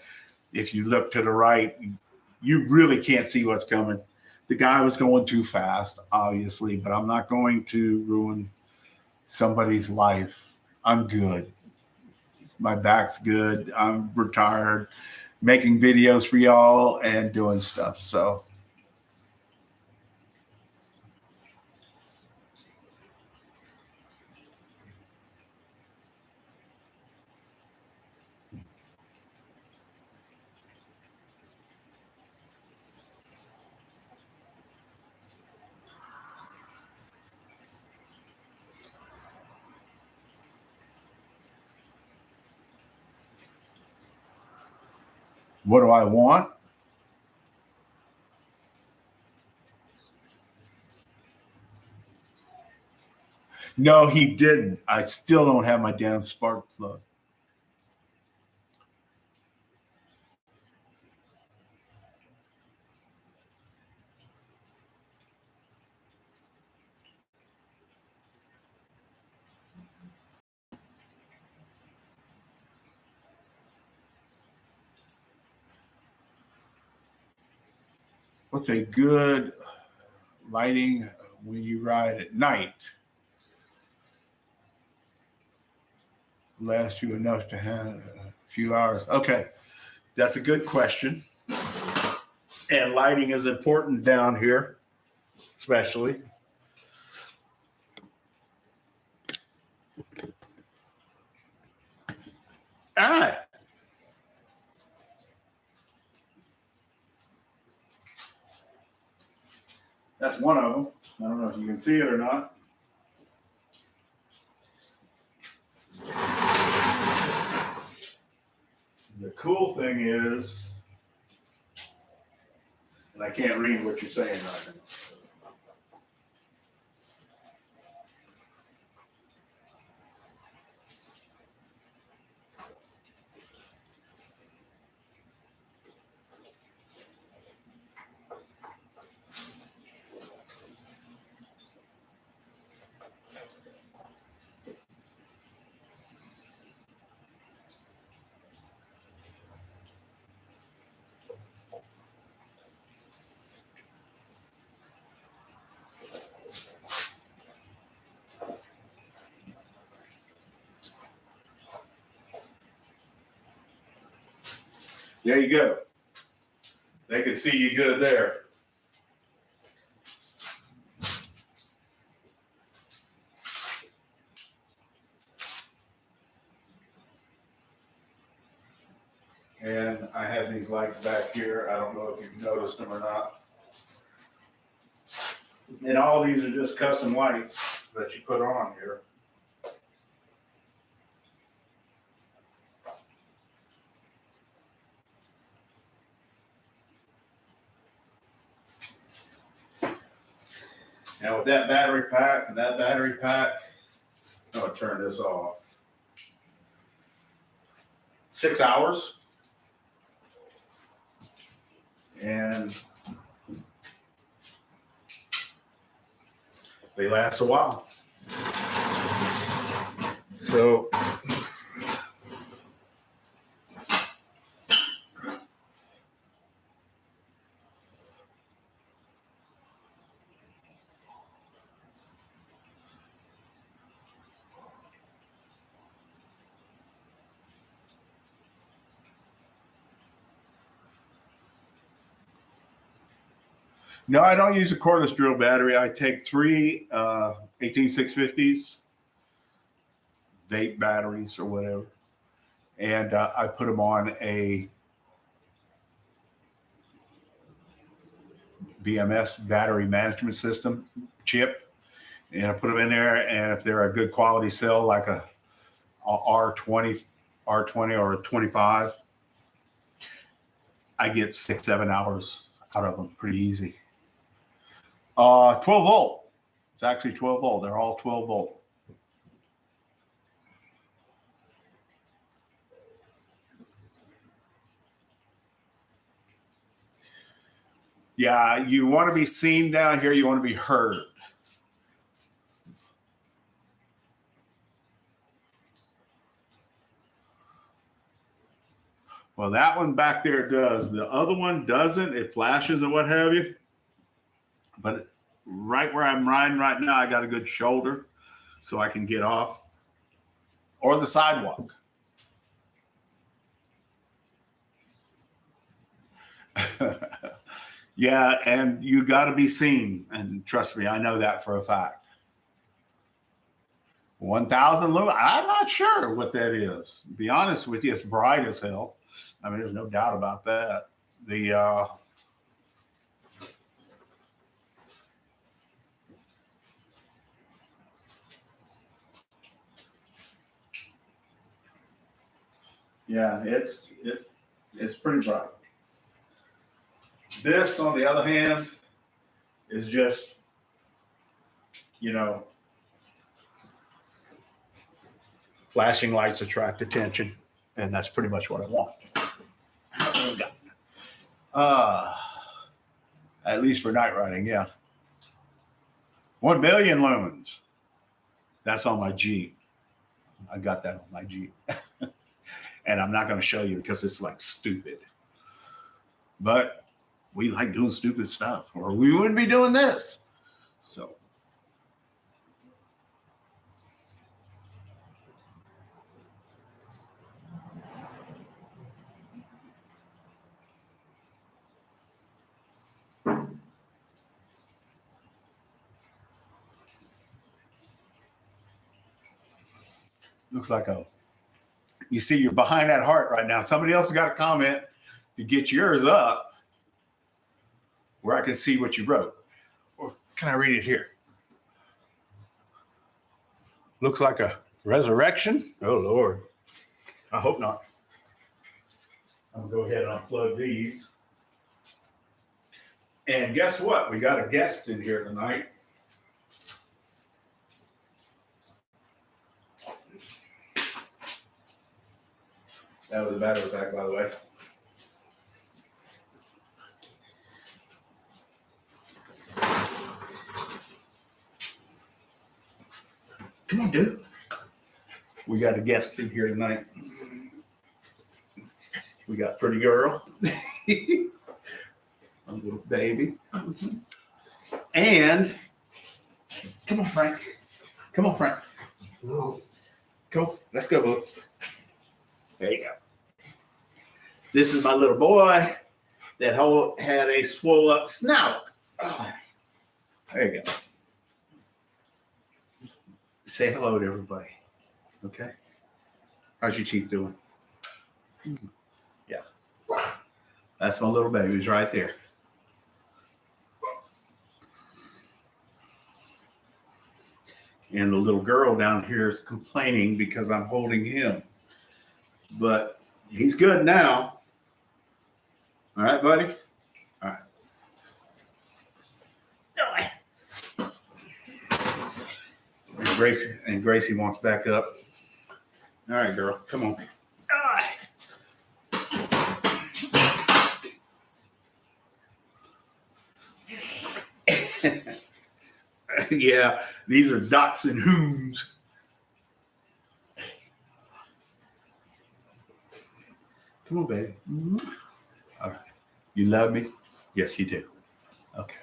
if you look to the right, you really can't see what's coming. the guy was going too fast, obviously, but I'm not going to ruin somebody's life. I'm good. My back's good. I'm retired, making videos for y'all and doing stuff. So what do I want? No, he didn't. I still don't have my damn spark plug. What's a good lighting when you ride at night? Last you enough to have a few hours. Okay, that's a good question. And lighting is important down here, especially. All right. That's one of them. I don't know if you can see it or not. The cool thing is, and I can't read what you're saying right now. There you go. They can see you good there. And I have these lights back here. I don't know if you've noticed them or not. And all these are just custom lights that you put on here. Now with that battery pack and that battery pack, I'm gonna turn this off. 6 hours. And they last a while. So no, I don't use a cordless drill battery. I take three 18650s, vape batteries or whatever, and I put them on a BMS battery management system chip, and I put them in there. And if they're a good quality cell, like a R20 or a 25, I get 6-7 hours out of them pretty easy. 12 volt. It's actually 12 volt. They're all 12 volt. Yeah, you want to be seen down here. You want to be heard. Well, that one back there does. The other one doesn't. It flashes and what have you. But right where I'm riding right now, I got a good shoulder so I can get off, or the sidewalk. Yeah, and you got to be seen. And trust me, I know that for a fact. 1,000 lumens. I'm not sure what that is. To be honest with you, it's bright as hell. I mean, there's no doubt about that. The yeah, it's pretty bright. This, on the other hand, is just, you know, flashing lights attract attention, and that's pretty much what I want. Uh, at least for night riding, yeah. 1 billion lumens. That's on my Jeep. I got that on my Jeep. And I'm not going to show you because it's like stupid. But we like doing stupid stuff, or we wouldn't be doing this. So. Looks like you see you're behind that heart right now. Somebody else has got a comment to get yours up where I can see what you wrote. Or can I read it here? Looks like a resurrection. Oh, Lord. I hope not. I'm going to go ahead and unplug these. And guess what? We got a guest in here tonight. That was a battery pack, by the way. Come on, dude. We got a guest in here tonight. We got pretty girl. A little baby. And come on, Frank. Come on, Frank. Go. Let's go, boo. There you go. This is my little boy that had a swole up snout. Oh, there you go. Say hello to everybody. Okay? How's your teeth doing? Yeah. That's my little babies right there. And the little girl down here is complaining because I'm holding him. But he's good now. All right, buddy? All right. And Gracie wants back up. All right, girl. Come on. Yeah, these are dachshund hoons. Come on, baby. Mm-hmm. All right. You love me? Yes, you do. Okay.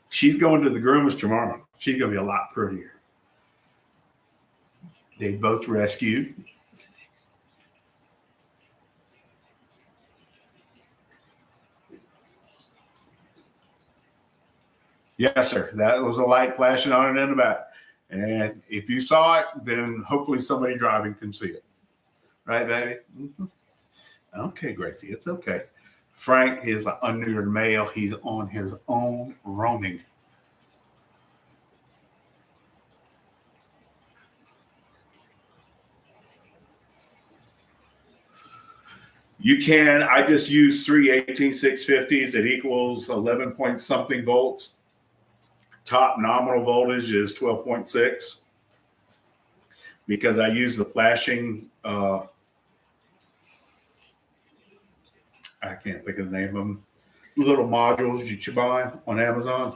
She's going to the groomers tomorrow. She's going to be a lot prettier. They both rescued. Yes, sir. That was a light flashing on it in the back. And if you saw it, then hopefully somebody driving can see it. Right, baby? Mm-hmm. Okay, Gracie, it's okay. Frank is an unneutered male. He's on his own roaming. You can. I just use 3 18650s. It equals 11 point something volts. Top nominal voltage is 12.6 because I use the flashing. I can't think of the name of them. Little modules you buy on Amazon,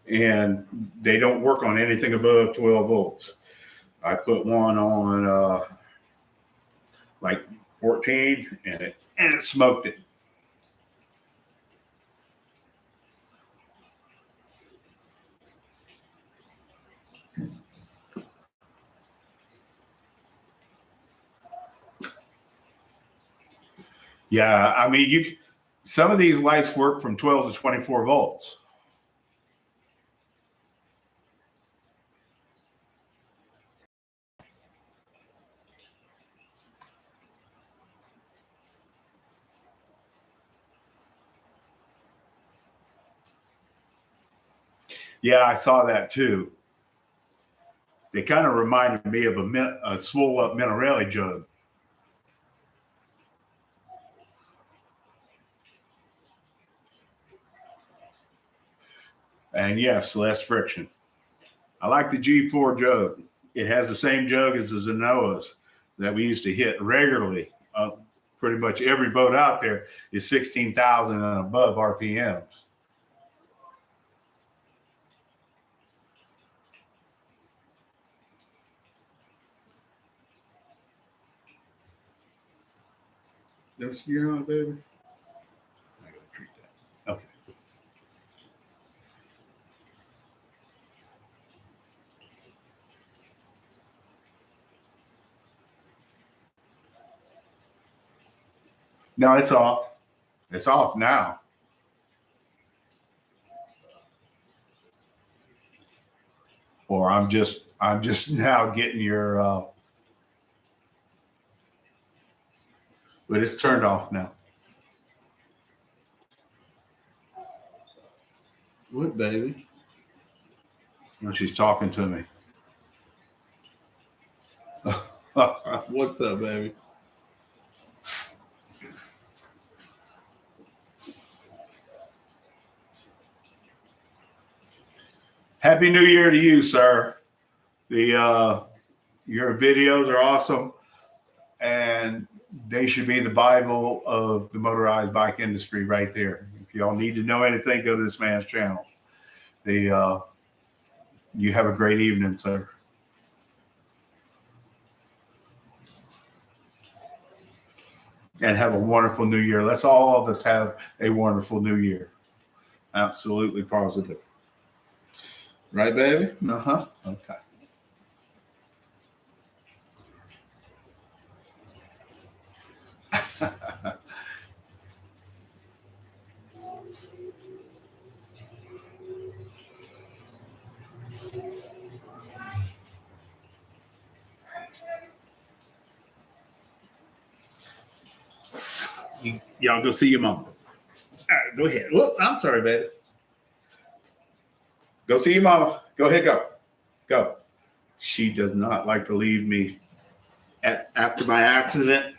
and they don't work on anything above 12 volts. I put one on like 14, and it smoked it. Yeah, I mean, some of these lights work from 12 to 24 volts. Yeah, I saw that too. They kind of reminded me of a swole up Minarelli jug. And yes, less friction. I like the G4 jug. It has the same jug as the Zenoas that we used to hit regularly. Pretty much every boat out there is 16,000 and above RPMs. That's your on, baby. I gotta treat that. Okay. No, it's off. It's off now. Or I'm just now getting your but it's turned off now. What, baby? No, she's talking to me. What's up, baby? Happy New Year to you, sir. Your videos are awesome, and they should be the Bible of the motorized bike industry right there. If y'all need to know anything, go to this man's channel. You have a great evening, sir. And have a wonderful new year. Let's all of us have a wonderful new year. Absolutely positive. Right, baby? Uh-huh. Okay. Y'all go see your mom. All right, go ahead. Whoop, I'm sorry, baby. Go see your mama. Go ahead, go. Go. She does not like to leave me. After my accident,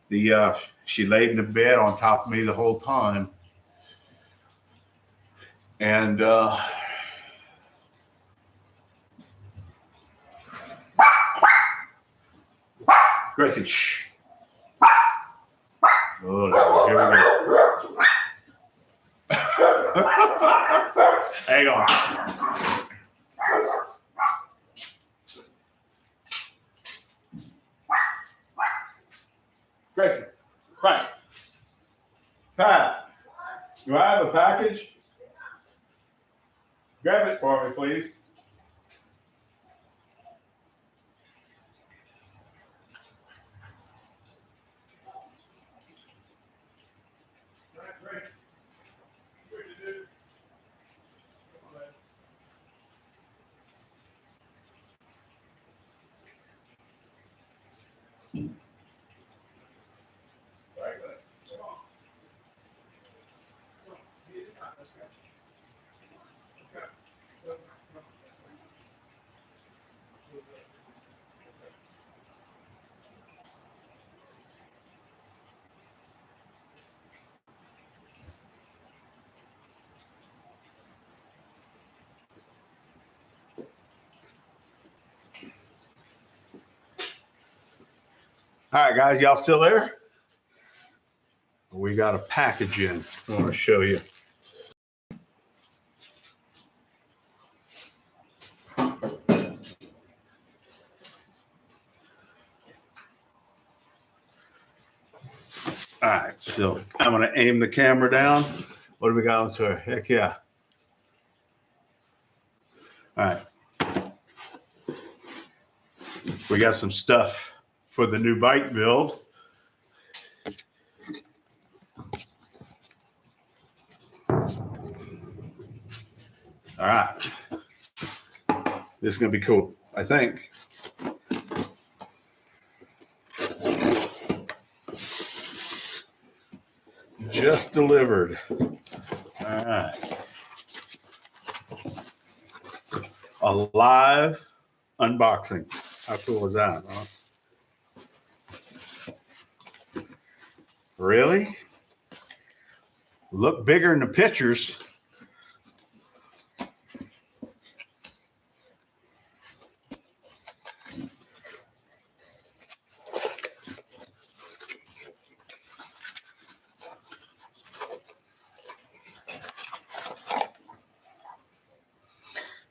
she laid in the bed on top of me the whole time. And Gracie, shh. Oh, here we go. Hang on. Gracie, right. Pat, do I have a package? Grab it for me, please. All right, guys, y'all still there? We got a package in. I want to show you. All right, so I'm going to aim the camera down. What do we got on tour? Heck yeah. All right. We got some stuff for the new bike build. All right. This is going to be cool, I think. Just delivered. All right. A live unboxing. How cool is that, huh? Really? Look bigger in the pictures.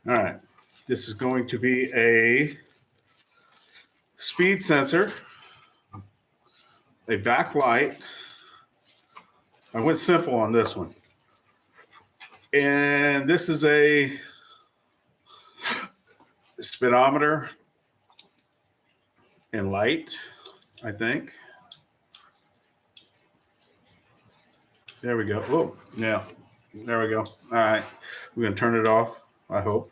All right. This is going to be a speed sensor, a backlight. I went simple on this one. And this is a speedometer and light, I think. There we go. Oh, yeah. There we go. All right. We're going to turn it off, I hope.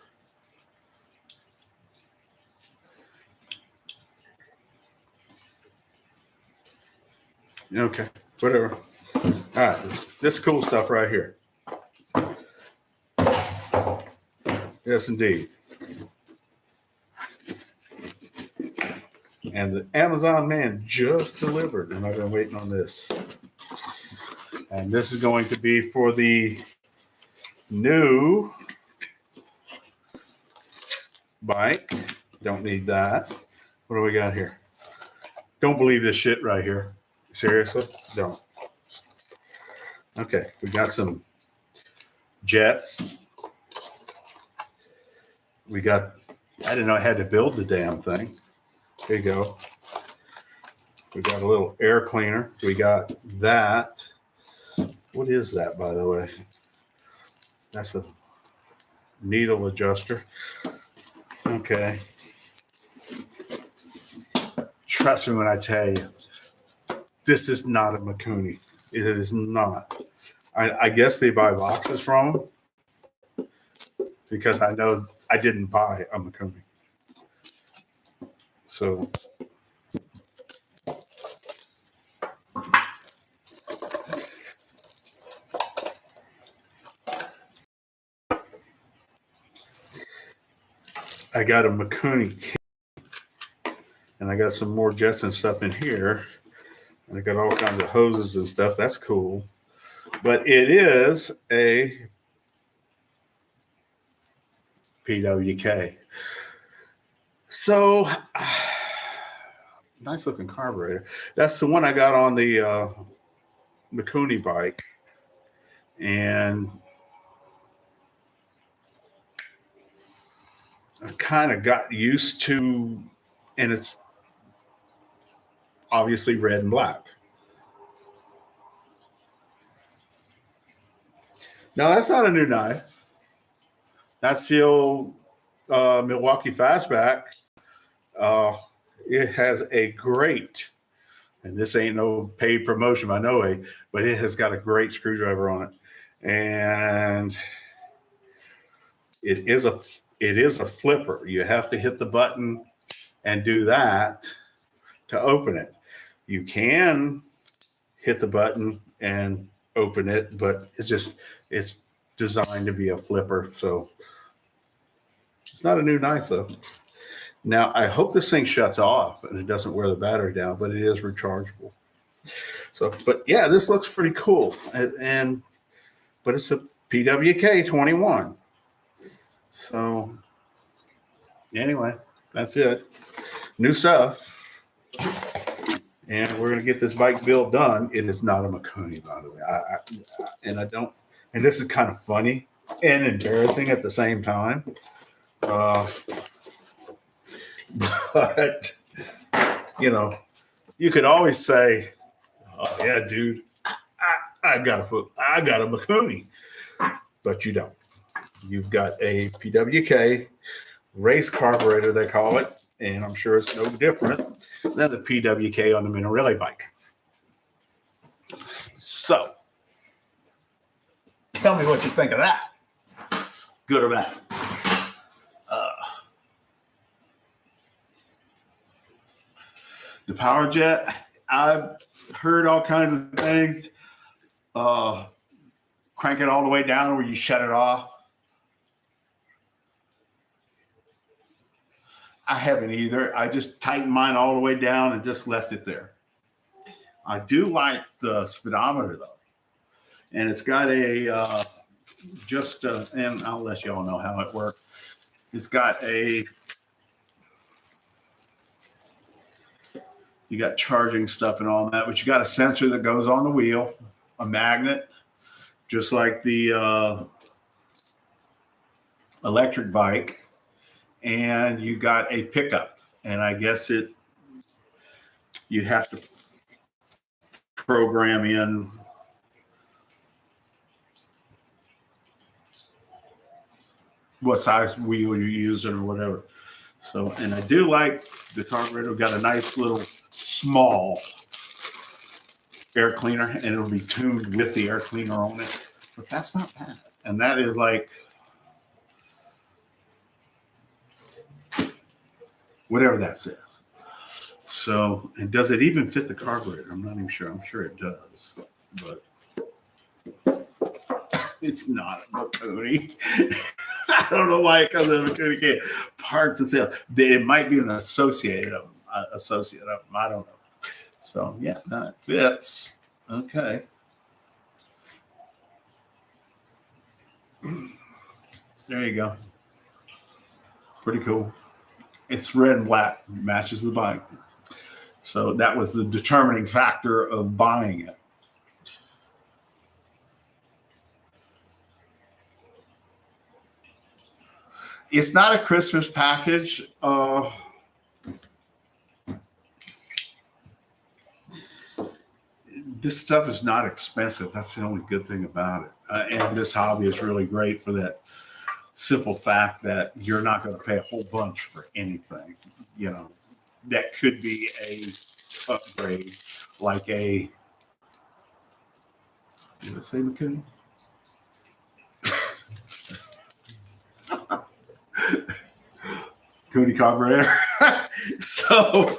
Okay. Whatever. All right. This cool stuff right here. Yes, indeed. And the Amazon man just delivered, and I've been waiting on this. And this is going to be for the new bike. Don't need that. What do we got here? Don't believe this shit right here. Seriously? Don't. Okay, we got some jets. We got, I didn't know I had to build the damn thing. There you go. We got a little air cleaner. We got that. What is that, by the way? That's a needle adjuster. Okay. Trust me when I tell you, this is not a Mikuni. It is not. I guess they buy boxes from them because I know I didn't buy a Mikuni. So I got a Mikuni kit, and I got some more jets and stuff in here. And I got all kinds of hoses and stuff. That's cool. But it is a PWK. So, nice looking carburetor. That's the one I got on the Mikuni bike. And I kind of got used to, and it's obviously red and black. Now, that's not a new knife. That's the old Milwaukee Fastback. It has a great, and this ain't no paid promotion by no way, but it has got a great screwdriver on it. And it is a flipper. You have to hit the button and do that to open it. You can hit the button and open it, but it's designed to be a flipper. So it's not a new knife though. Now I hope this thing shuts off and it doesn't wear the battery down, but it is rechargeable. So, but yeah, this looks pretty cool. But it's a PWK 21. So anyway, that's it. New stuff. And we're going to get this bike build done. It is not a Mikuni, by the way. And this is kind of funny and embarrassing at the same time. But, you could always say, oh, yeah, dude, I got a Mikuni. But you don't. You've got a PWK race carburetor, they call it. And I'm sure it's no different than the PWK on the Minarelli bike. So, tell me what you think of that. good or bad. The power jet, I've heard all kinds of things. Crank it all the way down where you shut it off. I haven't either. I just tightened mine all the way down and just left it there. I do like the speedometer though. And it's got a, and I'll let y'all know how it works. It's got you got charging stuff and all that, but you got a sensor that goes on the wheel, a magnet, just like the electric bike, and you got a pickup. And I guess you have to program in what size wheel you're using or whatever. So, and I do like the carburetor got a nice little small air cleaner, and it'll be tuned with the air cleaner on it. But that's not bad. And that is like whatever that says. So, and does it even fit the carburetor? I'm not even sure. I'm sure it does, but it's not a Makuni. I don't know why it comes in a Makuni can. Parts and sales. It might be an associate of them. I don't know. So yeah, that fits. Okay. There you go. Pretty cool. It's red and black, matches the bike. So that was the determining factor of buying it. It's not a Christmas package. This stuff is not expensive. That's the only good thing about it. And this hobby is really great for that simple fact that you're not going to pay a whole bunch for anything. You know, that could be a upgrade, like a, did I say Makuni? Makuni carburetor. So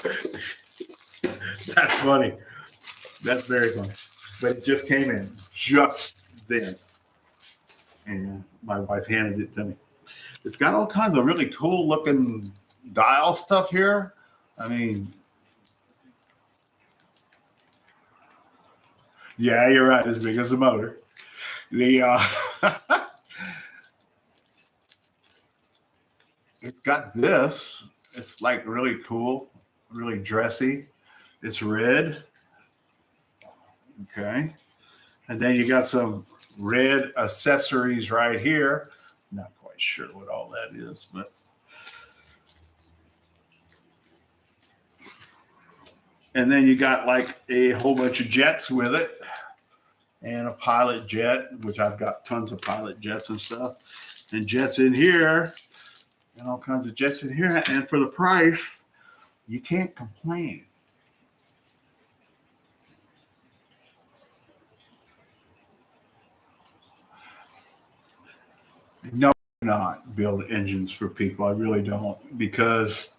that's funny. That's very funny. But it just came in just then. And my wife handed it to me. It's got all kinds of really cool looking dial stuff here. I mean, yeah, you're right. As big as the motor. It's got this. It's like really cool, really dressy. It's red. Okay. And then you got some red accessories right here. Not quite sure what all that is, but. And then you got like a whole bunch of jets with it and a pilot jet, which I've got tons of pilot jets and stuff, and jets in here and all kinds of jets in here. And for the price, you can't complain. No, not build engines for people. I really don't, because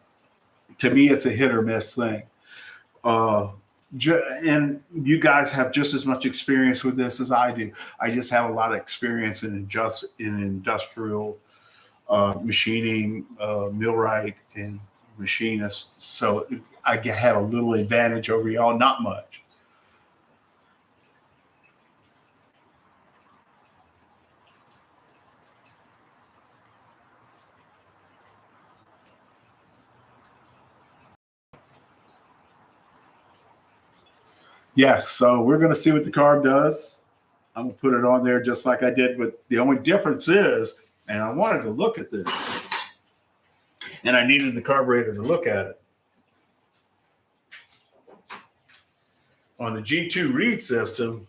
to me, it's a hit or miss thing. And you guys have just as much experience with this as I do. I just have a lot of experience in industrial machining, millwright, and machinist. So I have a little advantage over y'all, not much. Yes, so we're going to see what the carb does. I'm going to put it on there just like I did, but the only difference is, and I wanted to look at this, and I needed the carburetor to look at it. On the G2 Reed system,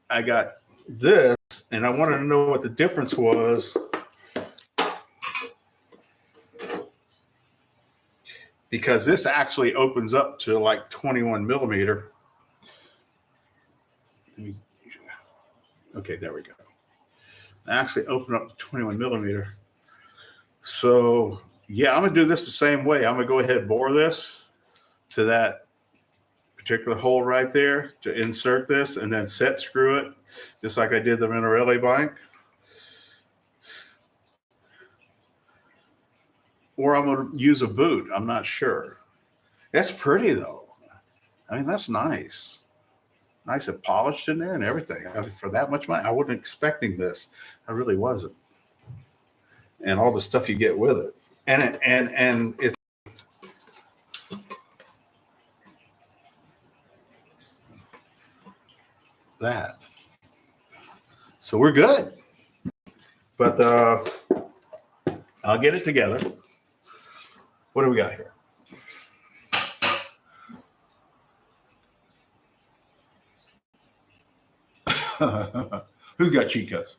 I got this, and I wanted to know what the difference was, because this actually opens up to like 21 millimeter. Okay, there we go. I actually open up the 21 millimeter. So yeah, I'm gonna do this the same way. I'm gonna go ahead and bore this to that particular hole right there to insert this, and then set screw it, just like I did the Minarelli bike. Or I'm gonna use a boot. I'm not sure. That's pretty though. I mean, that's nice. Nice and polished in there and everything. I mean, for that much money, I wasn't expecting this. I really wasn't. And all the stuff you get with it. And it's that. So we're good. But I'll get it together. What do we got here? Who's got cheat codes?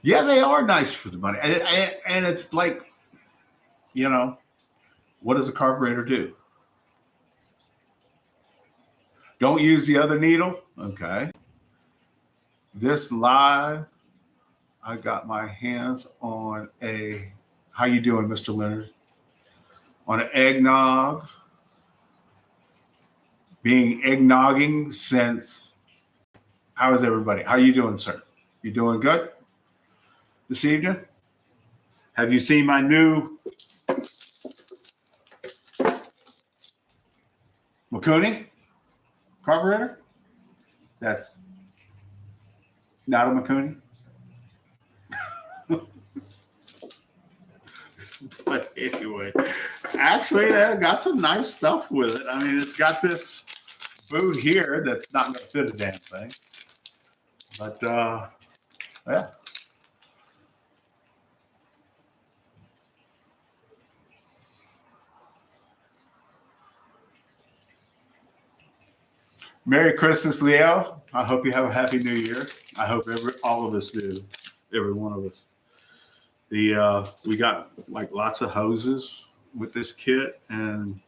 Yeah, they are nice for the money. And it's like, you know, what does a carburetor do? Don't use the other needle? Okay. This live, I got my hands on a, how you doing, Mr. Leonard? On an eggnog. Being eggnogging since, how is everybody? How you doing, sir? You doing good this evening? Have you seen my new Mikuni carburetor? That's not a Mikuni. But anyway, actually, I got some nice stuff with it. I mean, it's got this boot here that's not going to fit a damn thing. But, yeah. Merry Christmas, Leo. I hope you have a happy new year. I hope all of us do, every one of us. We got like lots of hoses with this kit and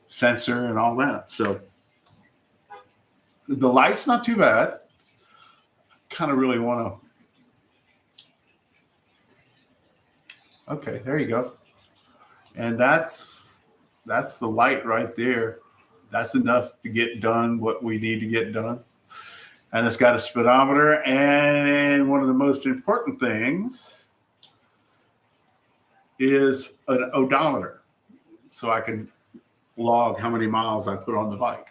sensor and all that. So the light's not too bad. Kind of really want to. Okay, there you go. And that's the light right there. That's enough to get done what we need to get done. And it's got a speedometer. And one of the most important things is an odometer. So I can log how many miles I put on the bike.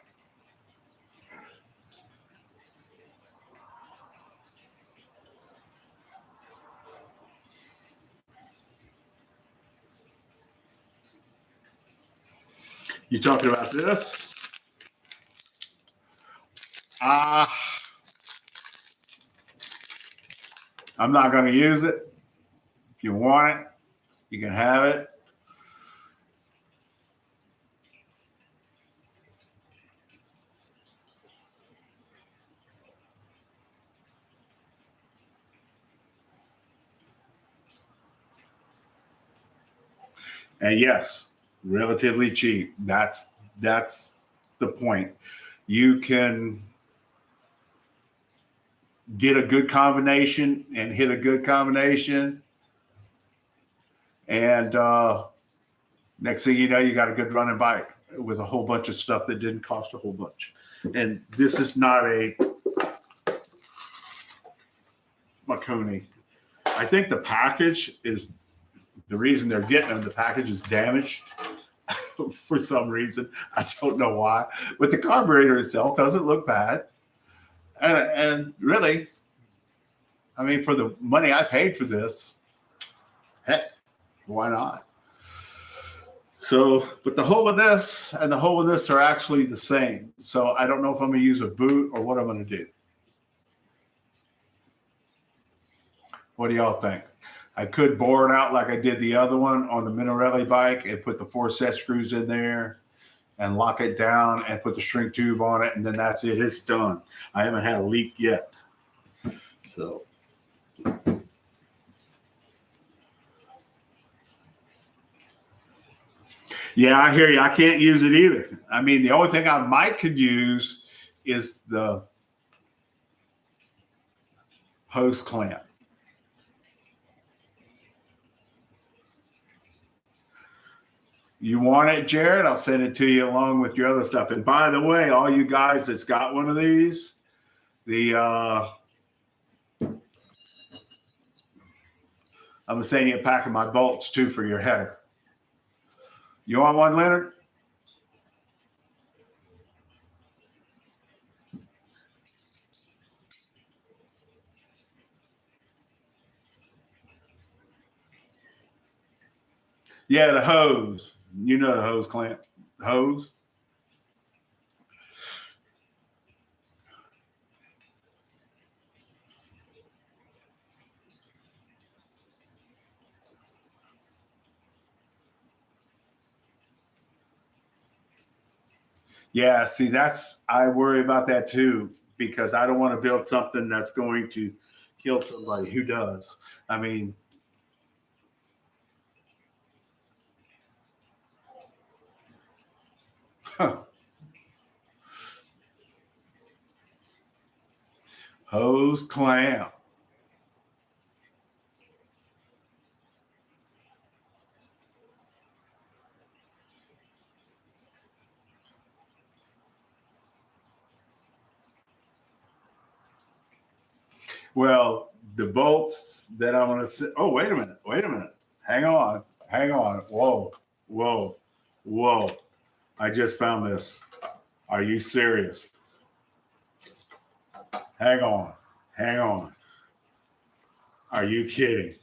You talking about this? I'm not going to use it. If you want it, you can have it. And yes, relatively cheap. That's the point. You can get a good combination and hit a good combination. And next thing you know, you got a good running bike with a whole bunch of stuff that didn't cost a whole bunch. And this is not a Mikuni. I think the package is the reason they're getting them. The package is damaged for some reason. I don't know why. But the carburetor itself doesn't look bad. And really, I mean, for the money I paid for this, heck, why not? So, but the hole in this and the hole in this are actually the same. So I don't know if I'm going to use a boot or what I'm going to do. What do y'all think? I could bore it out like I did the other one on the Minarelli bike and put the 4 set screws in there and lock it down and put the shrink tube on it. And then that's it. It's done. I haven't had a leak yet. So. Yeah, I hear you. I can't use it either. I mean, the only thing I might could use is the hose clamp. You want it, Jared? I'll send it to you along with your other stuff. And by the way, all you guys that's got one of these, I'm going to send you a pack of my bolts too for your header. You want one, Leonard? Yeah, the hose. You know the hose clamp. Hose. Yeah, see, I worry about that too, because I don't want to build something that's going to kill somebody. Who does? I mean, hose clamp. Well, the bolts that I'm going to. Oh, wait a minute. Wait a minute. Hang on. Hang on. Whoa. Whoa. Whoa. I just found this. Are you serious? Hang on. Hang on. Are you kidding?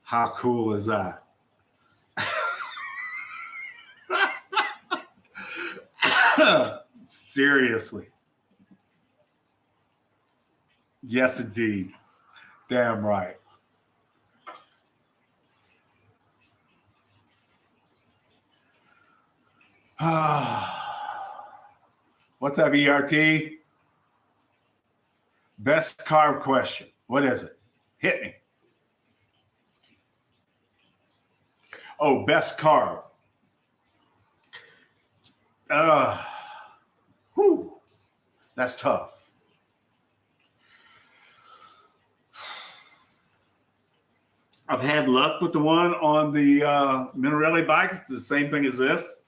How cool is that? Seriously. Yes, indeed. Damn right. What's up, ERT? Best carb question. What is it? Hit me. Oh, best carb. Whew, that's tough. I've had luck with the one on the Minarelli bike. It's the same thing as this.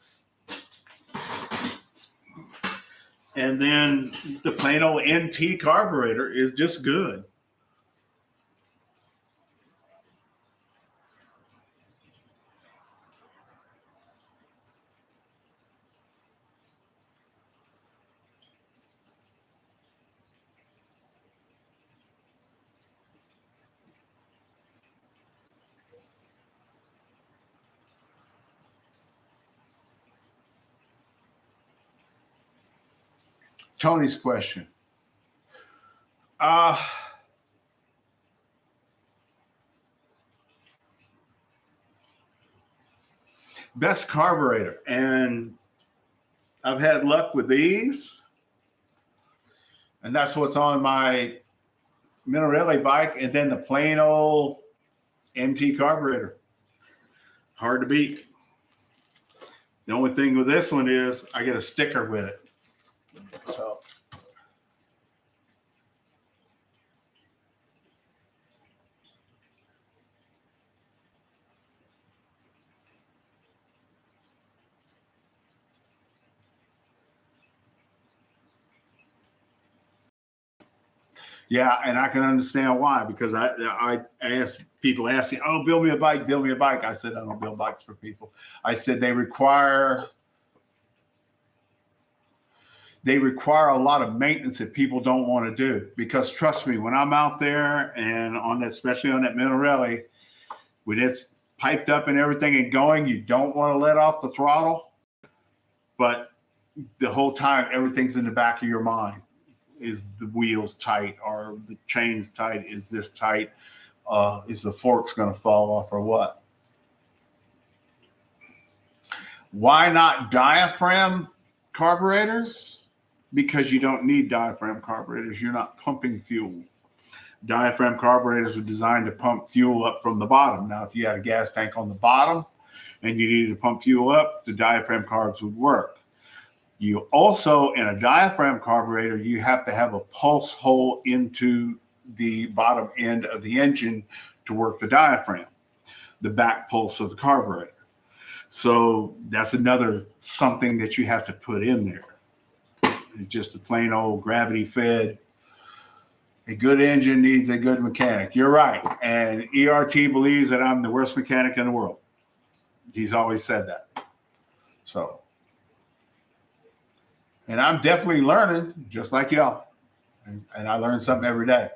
And then the plain old NT carburetor is just good. Tony's question. Best carburetor. And I've had luck with these. And that's what's on my Minarelli bike. And then the plain old MT carburetor. Hard to beat. The only thing with this one is I get a sticker with it. So. Yeah, and I can understand why, because I asked people asking, oh, build me a bike, build me a bike. I said, I don't build bikes for people. I said they require a lot of maintenance that people don't want to do. Because trust me, when I'm out there and on that, especially on that Minarelli, when it's piped up and everything and going, you don't want to let off the throttle. But the whole time, everything's in the back of your mind. Is the wheels tight? Are the chains tight? Is this tight? Is the forks going to fall off or what? Why not diaphragm carburetors? Because you don't need diaphragm carburetors. You're not pumping fuel. Diaphragm carburetors are designed to pump fuel up from the bottom. Now, if you had a gas tank on the bottom and you needed to pump fuel up, the diaphragm carbs would work. You also, in a diaphragm carburetor, you have to have a pulse hole into the bottom end of the engine to work the diaphragm, the back pulse of the carburetor. So that's another something that you have to put in there. It's just a plain old gravity fed. A good engine needs a good mechanic. You're right. And ERT believes that I'm the worst mechanic in the world. He's always said that. So, and I'm definitely learning just like y'all. And I learn something every day.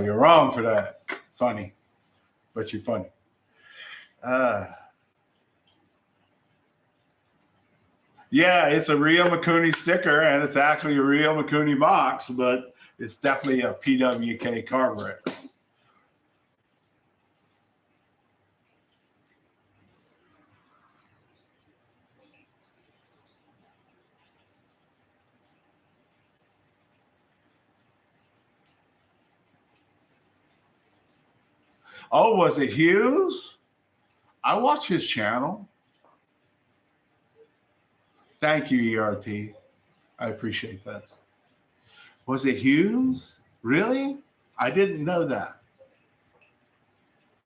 You're wrong for that. Funny, but you're funny. Yeah, it's a real Mikuni sticker, and it's actually a real Mikuni box, but it's definitely a PWK carburetor. Oh, was it Hughes? I watch his channel. Thank you, ERT. I appreciate that. Was it Hughes? Really? I didn't know that.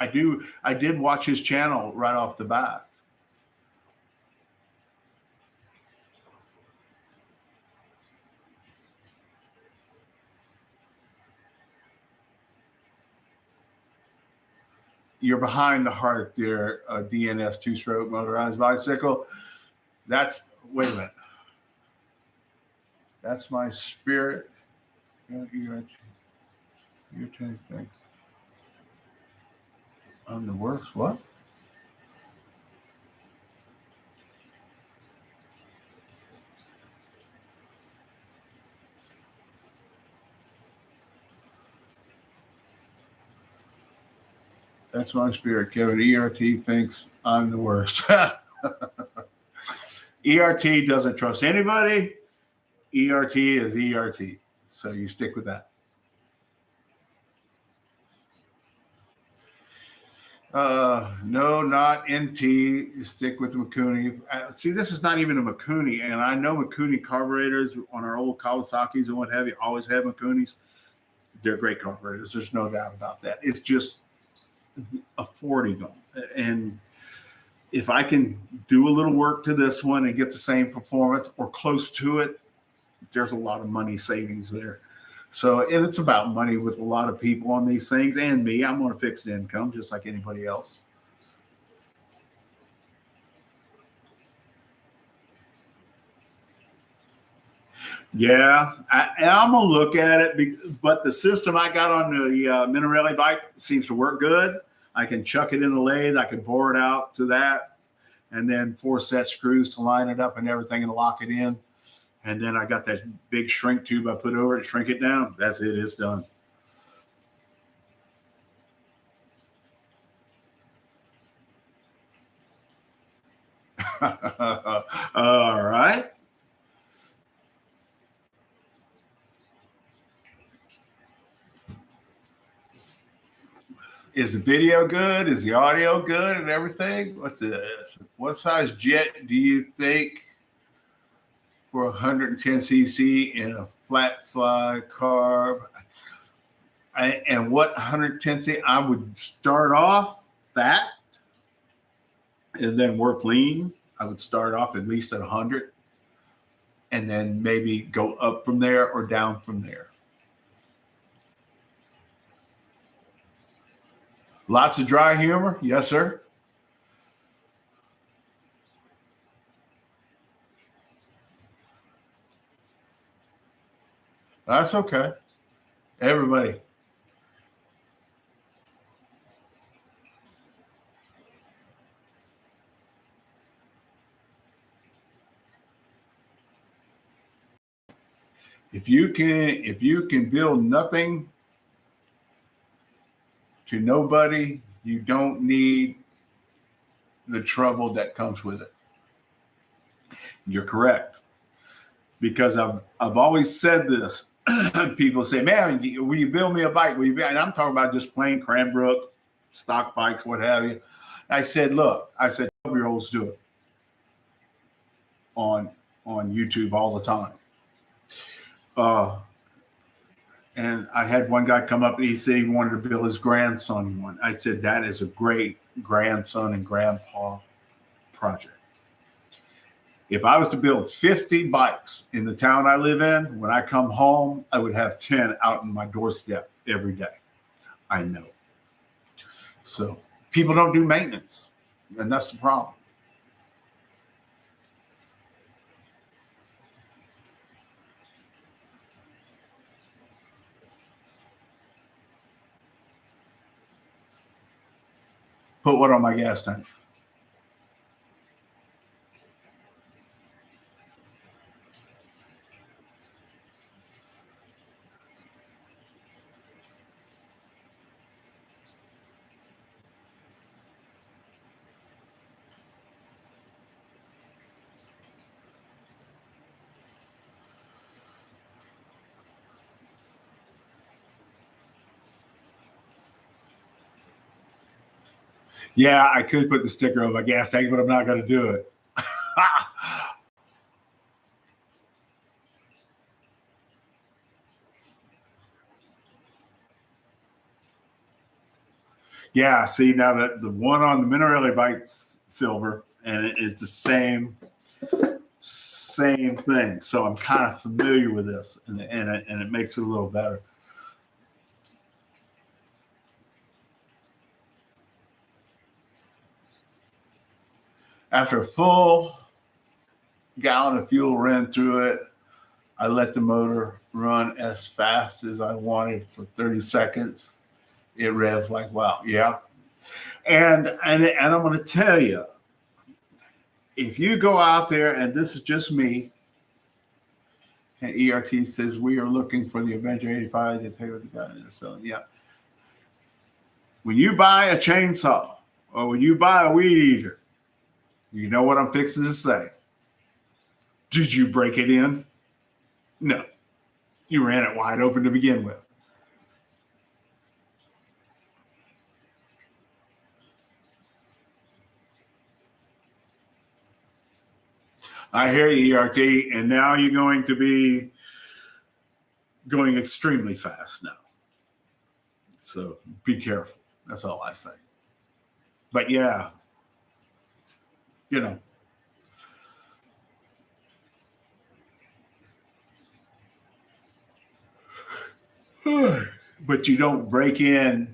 I did watch his channel right off the bat. You're behind the heart there, a DNS two-stroke motorized bicycle. Wait a minute. That's my Spirit. You're thanks. I'm the worst. What? That's my Spirit, Kevin. ERT thinks I'm the worst. ERT doesn't trust anybody. ERT is ERT. So you stick with that. No, not NT. Stick with the Mikuni. See, this is not even a Mikuni, and I know Mikuni carburetors on our old Kawasaki's and what have you always have Mikunis. They're great carburetors. There's no doubt about that. It's just affording them, and if I can do a little work to this one and get the same performance or close to it, there's a lot of money savings there. So, and it's about money with a lot of people on these things, and me. I'm on a fixed income just like anybody else. Yeah, I'm gonna look at it, but the system I got on the Minarelli bike seems to work good. I can chuck it in the lathe. I can bore it out to that, and then 4 set screws to line it up and everything and lock it in. And then I got that big shrink tube I put over it, shrink it down. That's it. It's done. All right. Is the video good? Is the audio good and everything? What size jet do you think for 110cc in a flat slide carb? And what 110cc? I would start off that and then work lean. I would start off at least at 100 and then maybe go up from there or down from there. Lots of dry humor? Yes, sir. That's okay. Everybody. If you can build nothing to nobody, you don't need the trouble that comes with it. You're correct. Because I've always said this. People say, man, will you build me a bike? And I'm talking about just plain Cranbrook stock bikes, what have you. I said, look, I said, 12-year-olds do it on YouTube all the time. And I had one guy come up and he said he wanted to build his grandson one. I said, that is a great grandson and grandpa project. If I was to build 50 bikes in the town I live in, when I come home, I would have 10 out on my doorstep every day. I know. So people don't do maintenance, and that's the problem. Put what on my gas tank? Yeah, I could put the sticker on my gas tank, but I'm not going to do it. Yeah, see, now that the one on the Minarelli bike's silver, and it's the same thing. So I'm kind of familiar with this, and it makes it a little better. After a full gallon of fuel ran through it, I let the motor run as fast as I wanted for 30 seconds. It revs like wow, yeah. And I'm going to tell you, if you go out there, and this is just me, and ERT says we are looking for the Avenger 85 to take what the guy is selling. Yeah. When you buy a chainsaw or when you buy a weed eater, you know what I'm fixing to say. Did you break it in? No. You ran it wide open to begin with. I hear you, ERT, and now you're going to be going extremely fast now. So be careful. That's all I say. But yeah, you know. But you don't break in.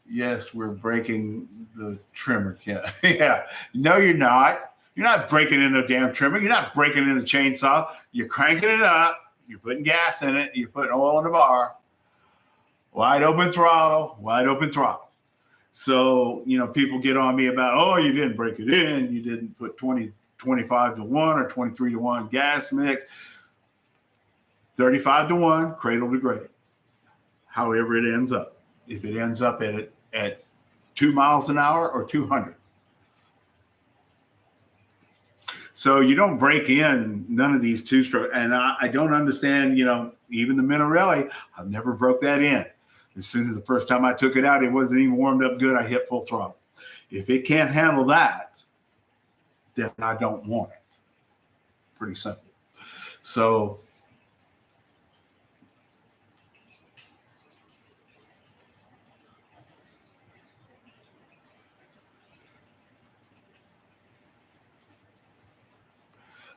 Yes, we're breaking the trimmer. Yeah. No, you're not. You're not breaking in a damn trimmer. You're not breaking in a chainsaw. You're cranking it up. You're putting gas in it. You're putting oil in the bar. Wide open throttle. So, people get on me about, oh, you didn't break it in. You didn't put 25 to 1 or 23 to 1 gas mix. 35 to 1, cradle to grave. However it ends up. If it ends up at 2 miles an hour or 200. So you don't break in none of these two-stroke. And I don't understand, even the Minarelli, I've never broke that in. As soon as the first time I took it out, it wasn't even warmed up good. I hit full throttle. If it can't handle that, then I don't want it. Pretty simple. So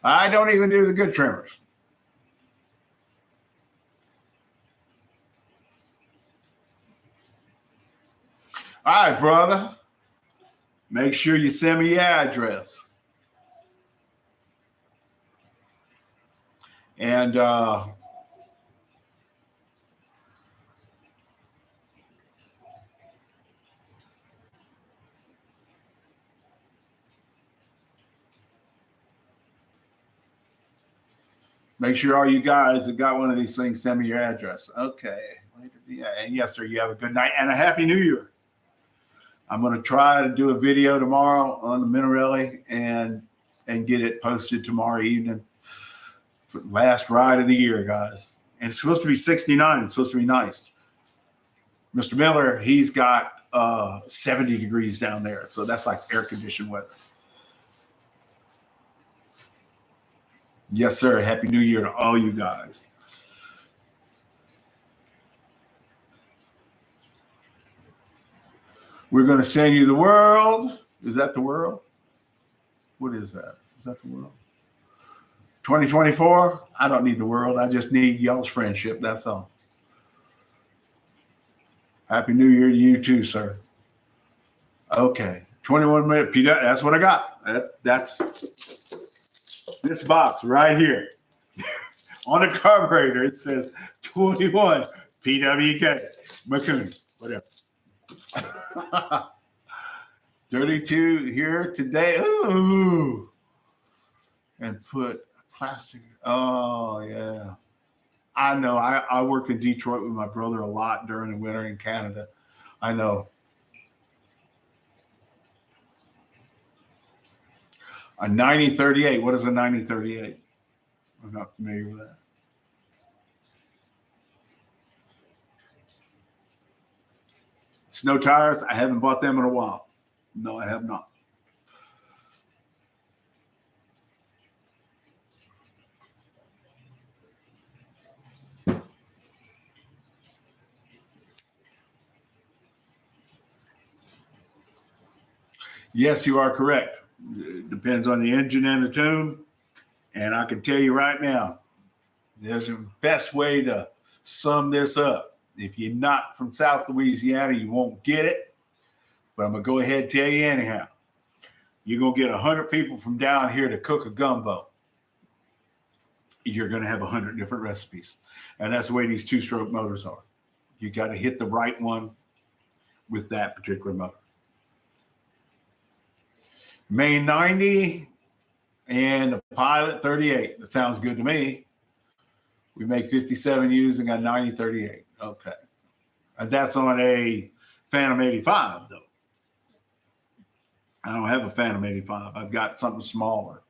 I don't even do the good trimmers. All right, brother. Make sure you send me your address. And make sure all you guys that got one of these things send me your address. Okay. Yeah, and yes, sir, you have a good night and a happy new year. I'm going to try to do a video tomorrow on the Minarelli and get it posted tomorrow evening for the last ride of the year, guys. And it's supposed to be 69. It's supposed to be nice. Mr. Miller, he's got 70 degrees down there. So that's like air conditioned weather. Yes, sir. Happy New Year to all you guys. We're going to send you the world. Is that the world? What is that? Is that the world? 2024? I don't need the world. I just need y'all's friendship. That's all. Happy New Year to you too, sir. Okay. 21 minute PW. That's what I got. That's this box right here. On the carburetor, it says 21 PWK. McCoon. Whatever. 32 here today. Ooh. And put plastic. Oh, yeah. I know. I worked in Detroit with my brother a lot during the winter in Canada. I know. A 9038. What is a 9038? I'm not familiar with that. Snow tires. I haven't bought them in a while. No, I have not. Yes, you are correct. It depends on the engine and the tune. And I can tell you right now, there's a best way to sum this up. If you're not from South Louisiana, you won't get it. But I'm going to go ahead and tell you anyhow. You're going to get 100 people from down here to cook a gumbo. You're going to have 100 different recipes. And that's the way these two-stroke motors are. You got to hit the right one with that particular motor. Main 90 and a Pilot 38. That sounds good to me. We make 57 U's and got 9038. Okay. And that's on a Phantom 85, though. I don't have a Phantom 85. I've got something smaller.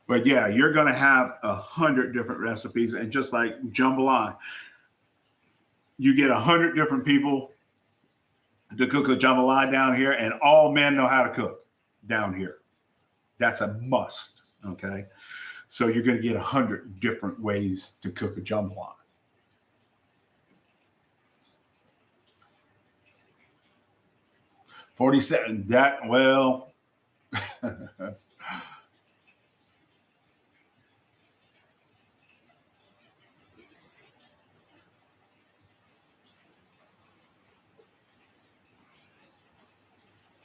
But yeah, you're going to have 100 different recipes. And just like jambalaya, you get 100 different people to cook a jambalaya down here, and all men know how to cook down here. That's a must, okay? So you're going to get 100 different ways to cook a jambalaya. $47, that, well,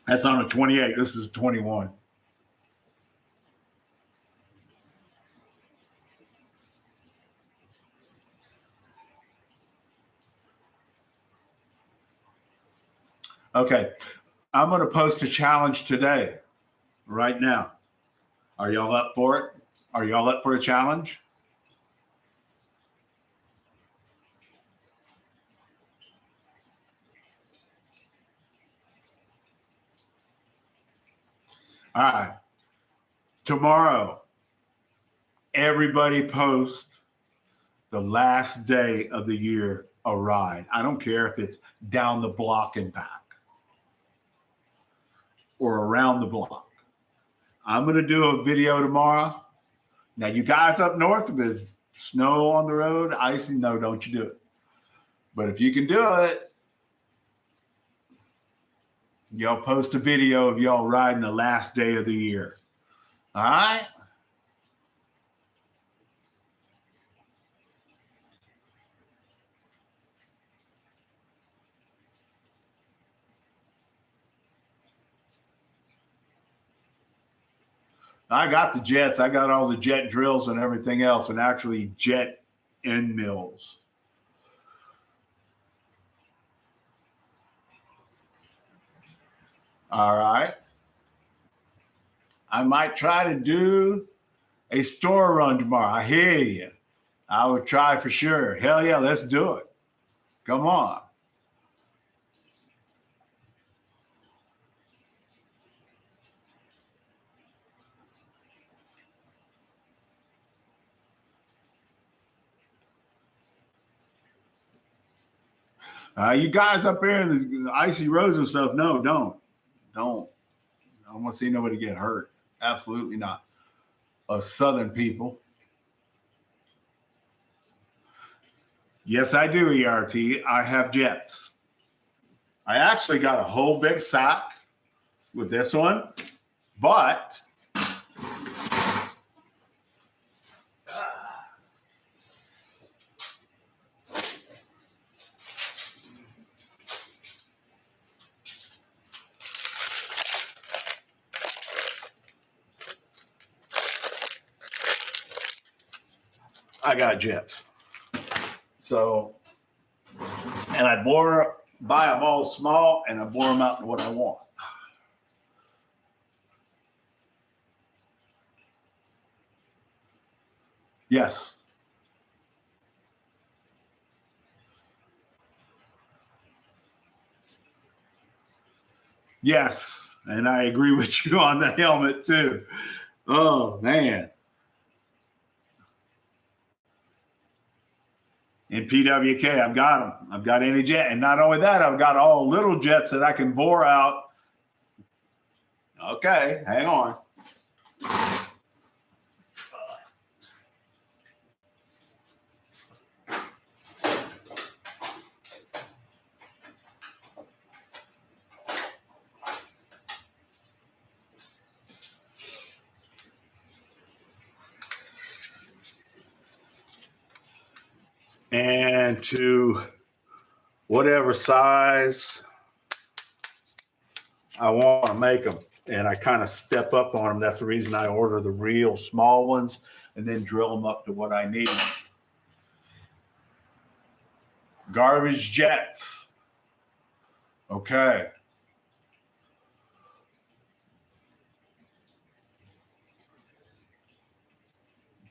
that's on a 28. This is 21. Okay. I'm going to post a challenge today, right now. Are y'all up for it? Are y'all up for a challenge? All right. Tomorrow, everybody post the last day of the year a ride. I don't care if it's down the block and back or around the block. I'm going to do a video tomorrow. Now, you guys up north, if there's snow on the road, icy, no, don't you do it. But if you can do it, y'all post a video of y'all riding the last day of the year. All right? I got the jets. I got all the jet drills and everything else, and actually jet end mills. All right. I might try to do a store run tomorrow. I hear you. I would try for sure. Hell yeah, let's do it. Come on. You guys up there in the icy roads and stuff, no, don't. I don't want to see nobody get hurt. Absolutely not. Us Southern people. Yes, I do, ERT. I have jets. I actually got a whole big sack with this one, but I got jets. So, and I buy them all small, and I bore them out to what I want. Yes. Yes. And I agree with you on the helmet too. Oh, man. In PWK, I've got them. I've got any jet. And not only that, I've got all little jets that I can bore out. Okay, hang on. And to whatever size I want to make them. And I kind of step up on them. That's the reason I order the real small ones and then drill them up to what I need. Garbage jets. Okay.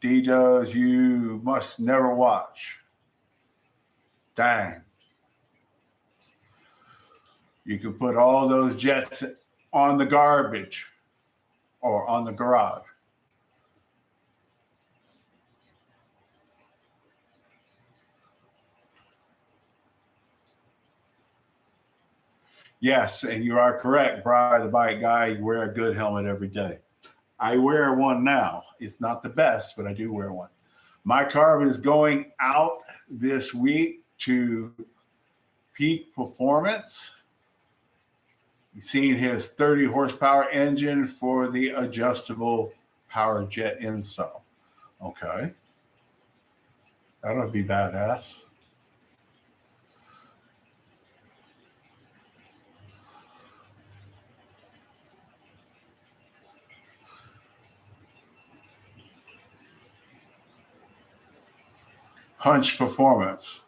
D does you must never watch. Dang. You can put all those jets on the garbage or on the garage. Yes, and you are correct, Brian, the bike guy. You wear a good helmet every day. I wear one now. It's not the best, but I do wear one. My Carb is going out this week to Peak Performance. You've seen his 30 horsepower engine for the adjustable power jet install. Okay. That'll be badass. Punch Performance.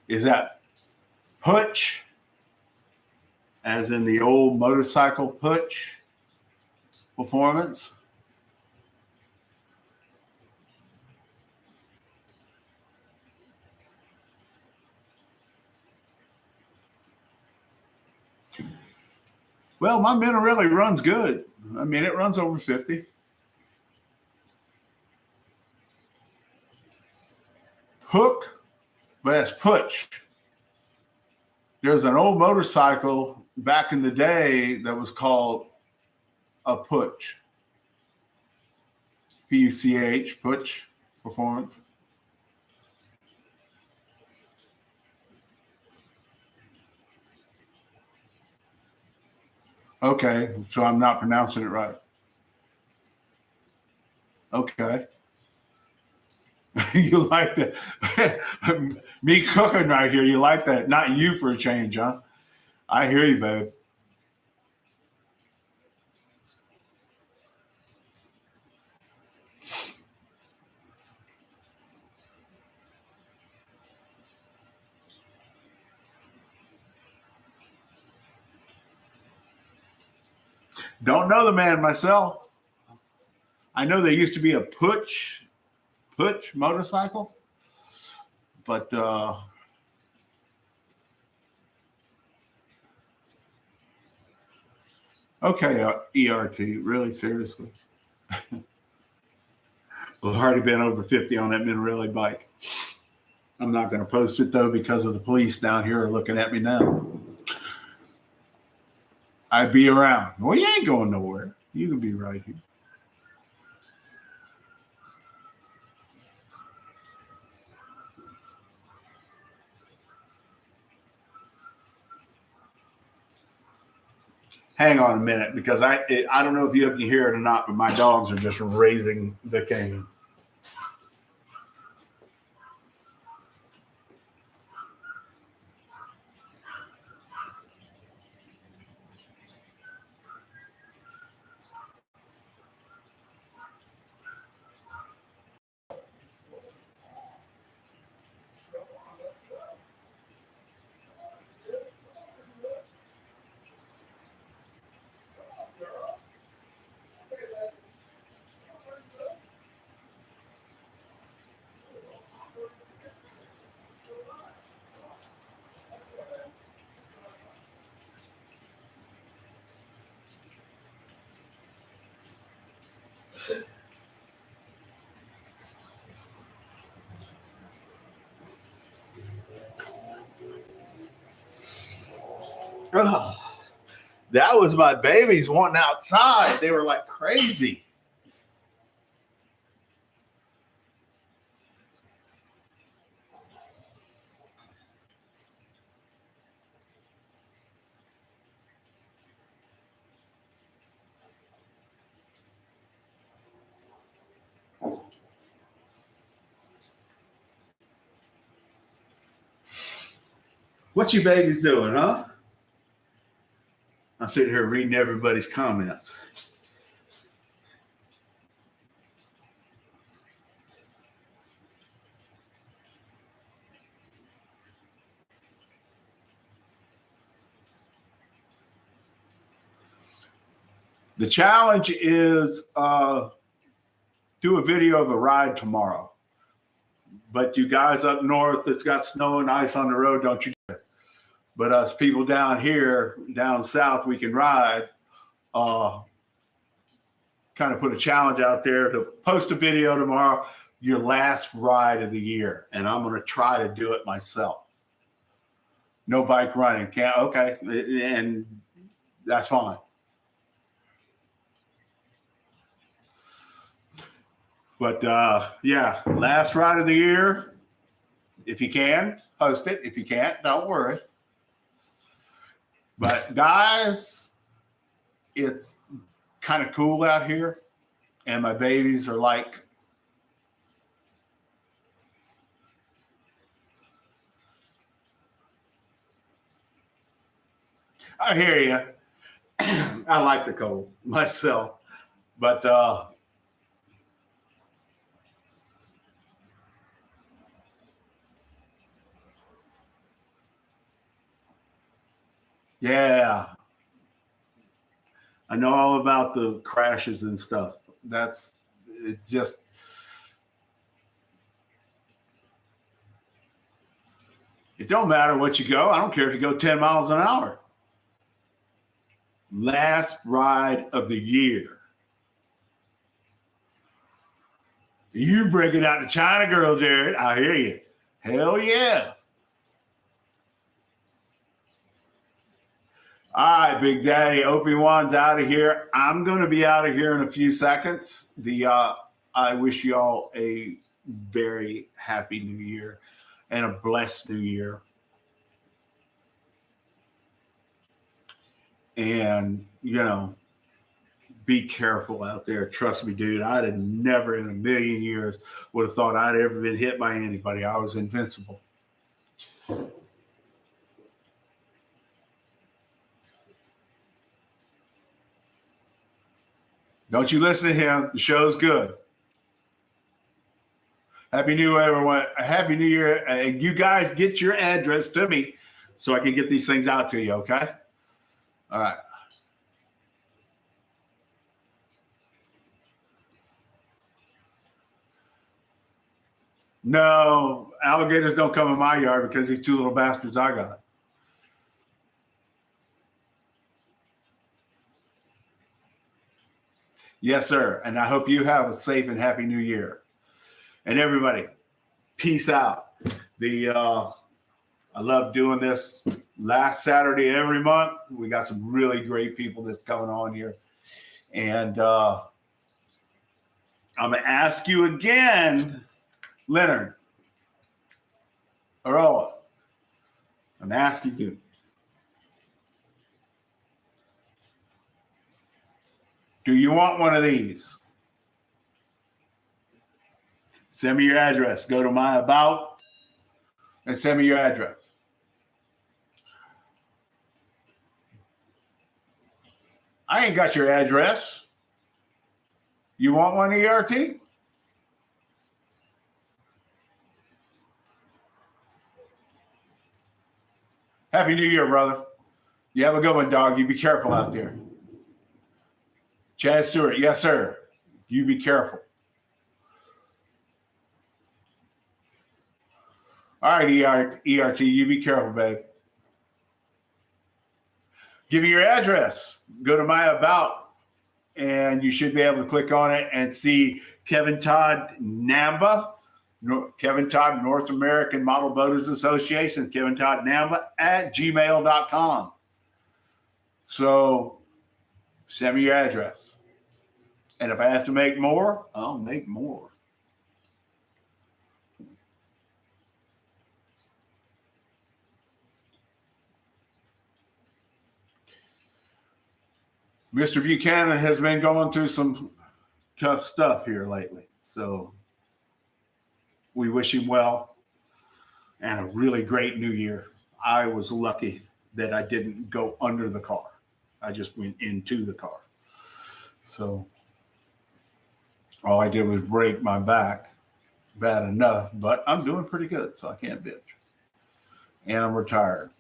Is that Putsch, as in the old motorcycle Putsch Performance? Well, my Minarelli runs good. I mean, it runs over 50. Hook, but that's Putsch. There's an old motorcycle back in the day that was called a Putsch. P-U-C-H, Putsch Performance. Okay, so I'm not pronouncing it right. Okay. You like that? Me cooking right here. You like that? Not you for a change, huh? I hear you, babe. Don't know the man myself. I know there used to be a Putsch motorcycle, but okay, ERT, really seriously. I've already been over 50 on that Minarelli bike. I'm not going to post it though because of the police down here are looking at me now. I'd be around. Well, you ain't going nowhere. You can be right here. Hang on a minute because I don't know if you can hear it or not, but my dogs are just raising the cane. Oh, that was my babies wanting outside. They were like crazy. What you babies doing, huh? I'm sitting here reading everybody's comments. The challenge is do a video of a ride tomorrow. But you guys up north that's got snow and ice on the road, don't you do it. But us people down here, down south, we can ride. Kind of put a challenge out there to post a video tomorrow, your last ride of the year. And I'm going to try to do it myself. No bike running. Can't, okay. And that's fine. But yeah, last ride of the year. If you can, post it. If you can't, don't worry. But guys, it's kind of cool out here. And my babies are like, I hear you. I like the cold myself. But yeah, I know all about the crashes and stuff. It's just, it don't matter what you go. I don't care if you go 10 miles an hour. Last ride of the year. You break it out to China girl, Jared. I hear you. Hell yeah. All right, Big Daddy. Obi-Wan's out of here. I'm going to be out of here in a few seconds. I wish you all a very happy new year and a blessed new year. And, be careful out there. Trust me, dude. I'd have never in a million years would have thought I'd ever been hit by anybody. I was invincible. Don't you listen to him. The show's good. Happy New Year, everyone. Happy New Year. You guys get your address to me so I can get these things out to you, okay? All right. No, alligators don't come in my yard because these two little bastards I got. Yes, sir. And I hope you have a safe and happy new year. And everybody, peace out. I love doing this last Saturday every month. We got some really great people that's coming on here. And I'm going to ask you again, Leonard Aroa. I'm asking you. Do you want one of these? Send me your address. Go to my About and send me your address. I ain't got your address. You want one, ERT? Happy New Year, brother. You have a good one, dog. You be careful out there. Chad Stewart, yes, sir. You be careful. All right, ERT, you be careful, babe. Give me your address. Go to my About, and you should be able to click on it and see Kevin Todd Namba, Kevin Todd, North American Model Boaters Association, Kevin Todd Namba at gmail.com. So send me your address. And if I have to make more, I'll make more. Mr. Buchanan has been going through some tough stuff here lately. So we wish him well and a really great new year. I was lucky that I didn't go under the car. I just went into the car. So all I did was break my back bad enough, but I'm doing pretty good, so I can't bitch. And I'm retired.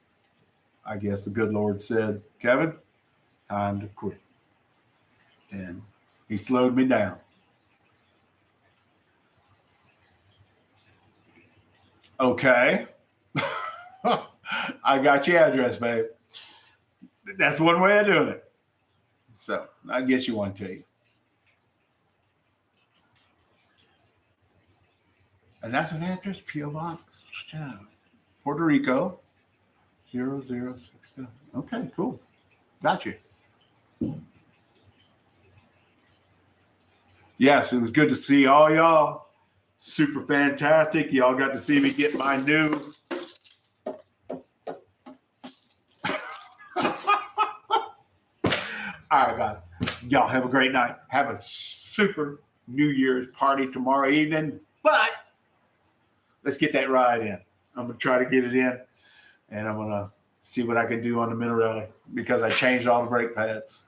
I guess the good Lord said, Kevin, time to quit. And he slowed me down. Okay. I got your address, babe. That's one way of doing it. So I'll get you one to you. And that's an address, P.O. Box, Puerto Rico, 0067. Okay, cool. Got you. Yes, it was good to see all y'all. Super fantastic. Y'all got to see me get my new all right, guys. Y'all have a great night. Have a super New Year's party tomorrow evening. But let's get that ride in. I'm going to try to get it in. And I'm going to see what I can do on the Minarelli because I changed all the brake pads.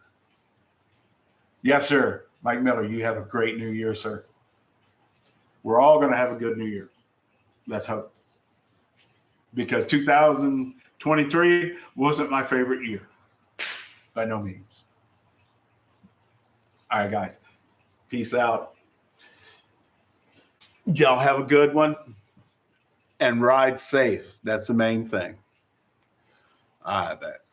Yes, sir. Mike Miller, you have a great New Year, sir. We're all going to have a good New Year. Let's hope. Because 2023 wasn't my favorite year. By no means. All right, guys. Peace out. Y'all have a good one. And ride safe. That's the main thing. I bet.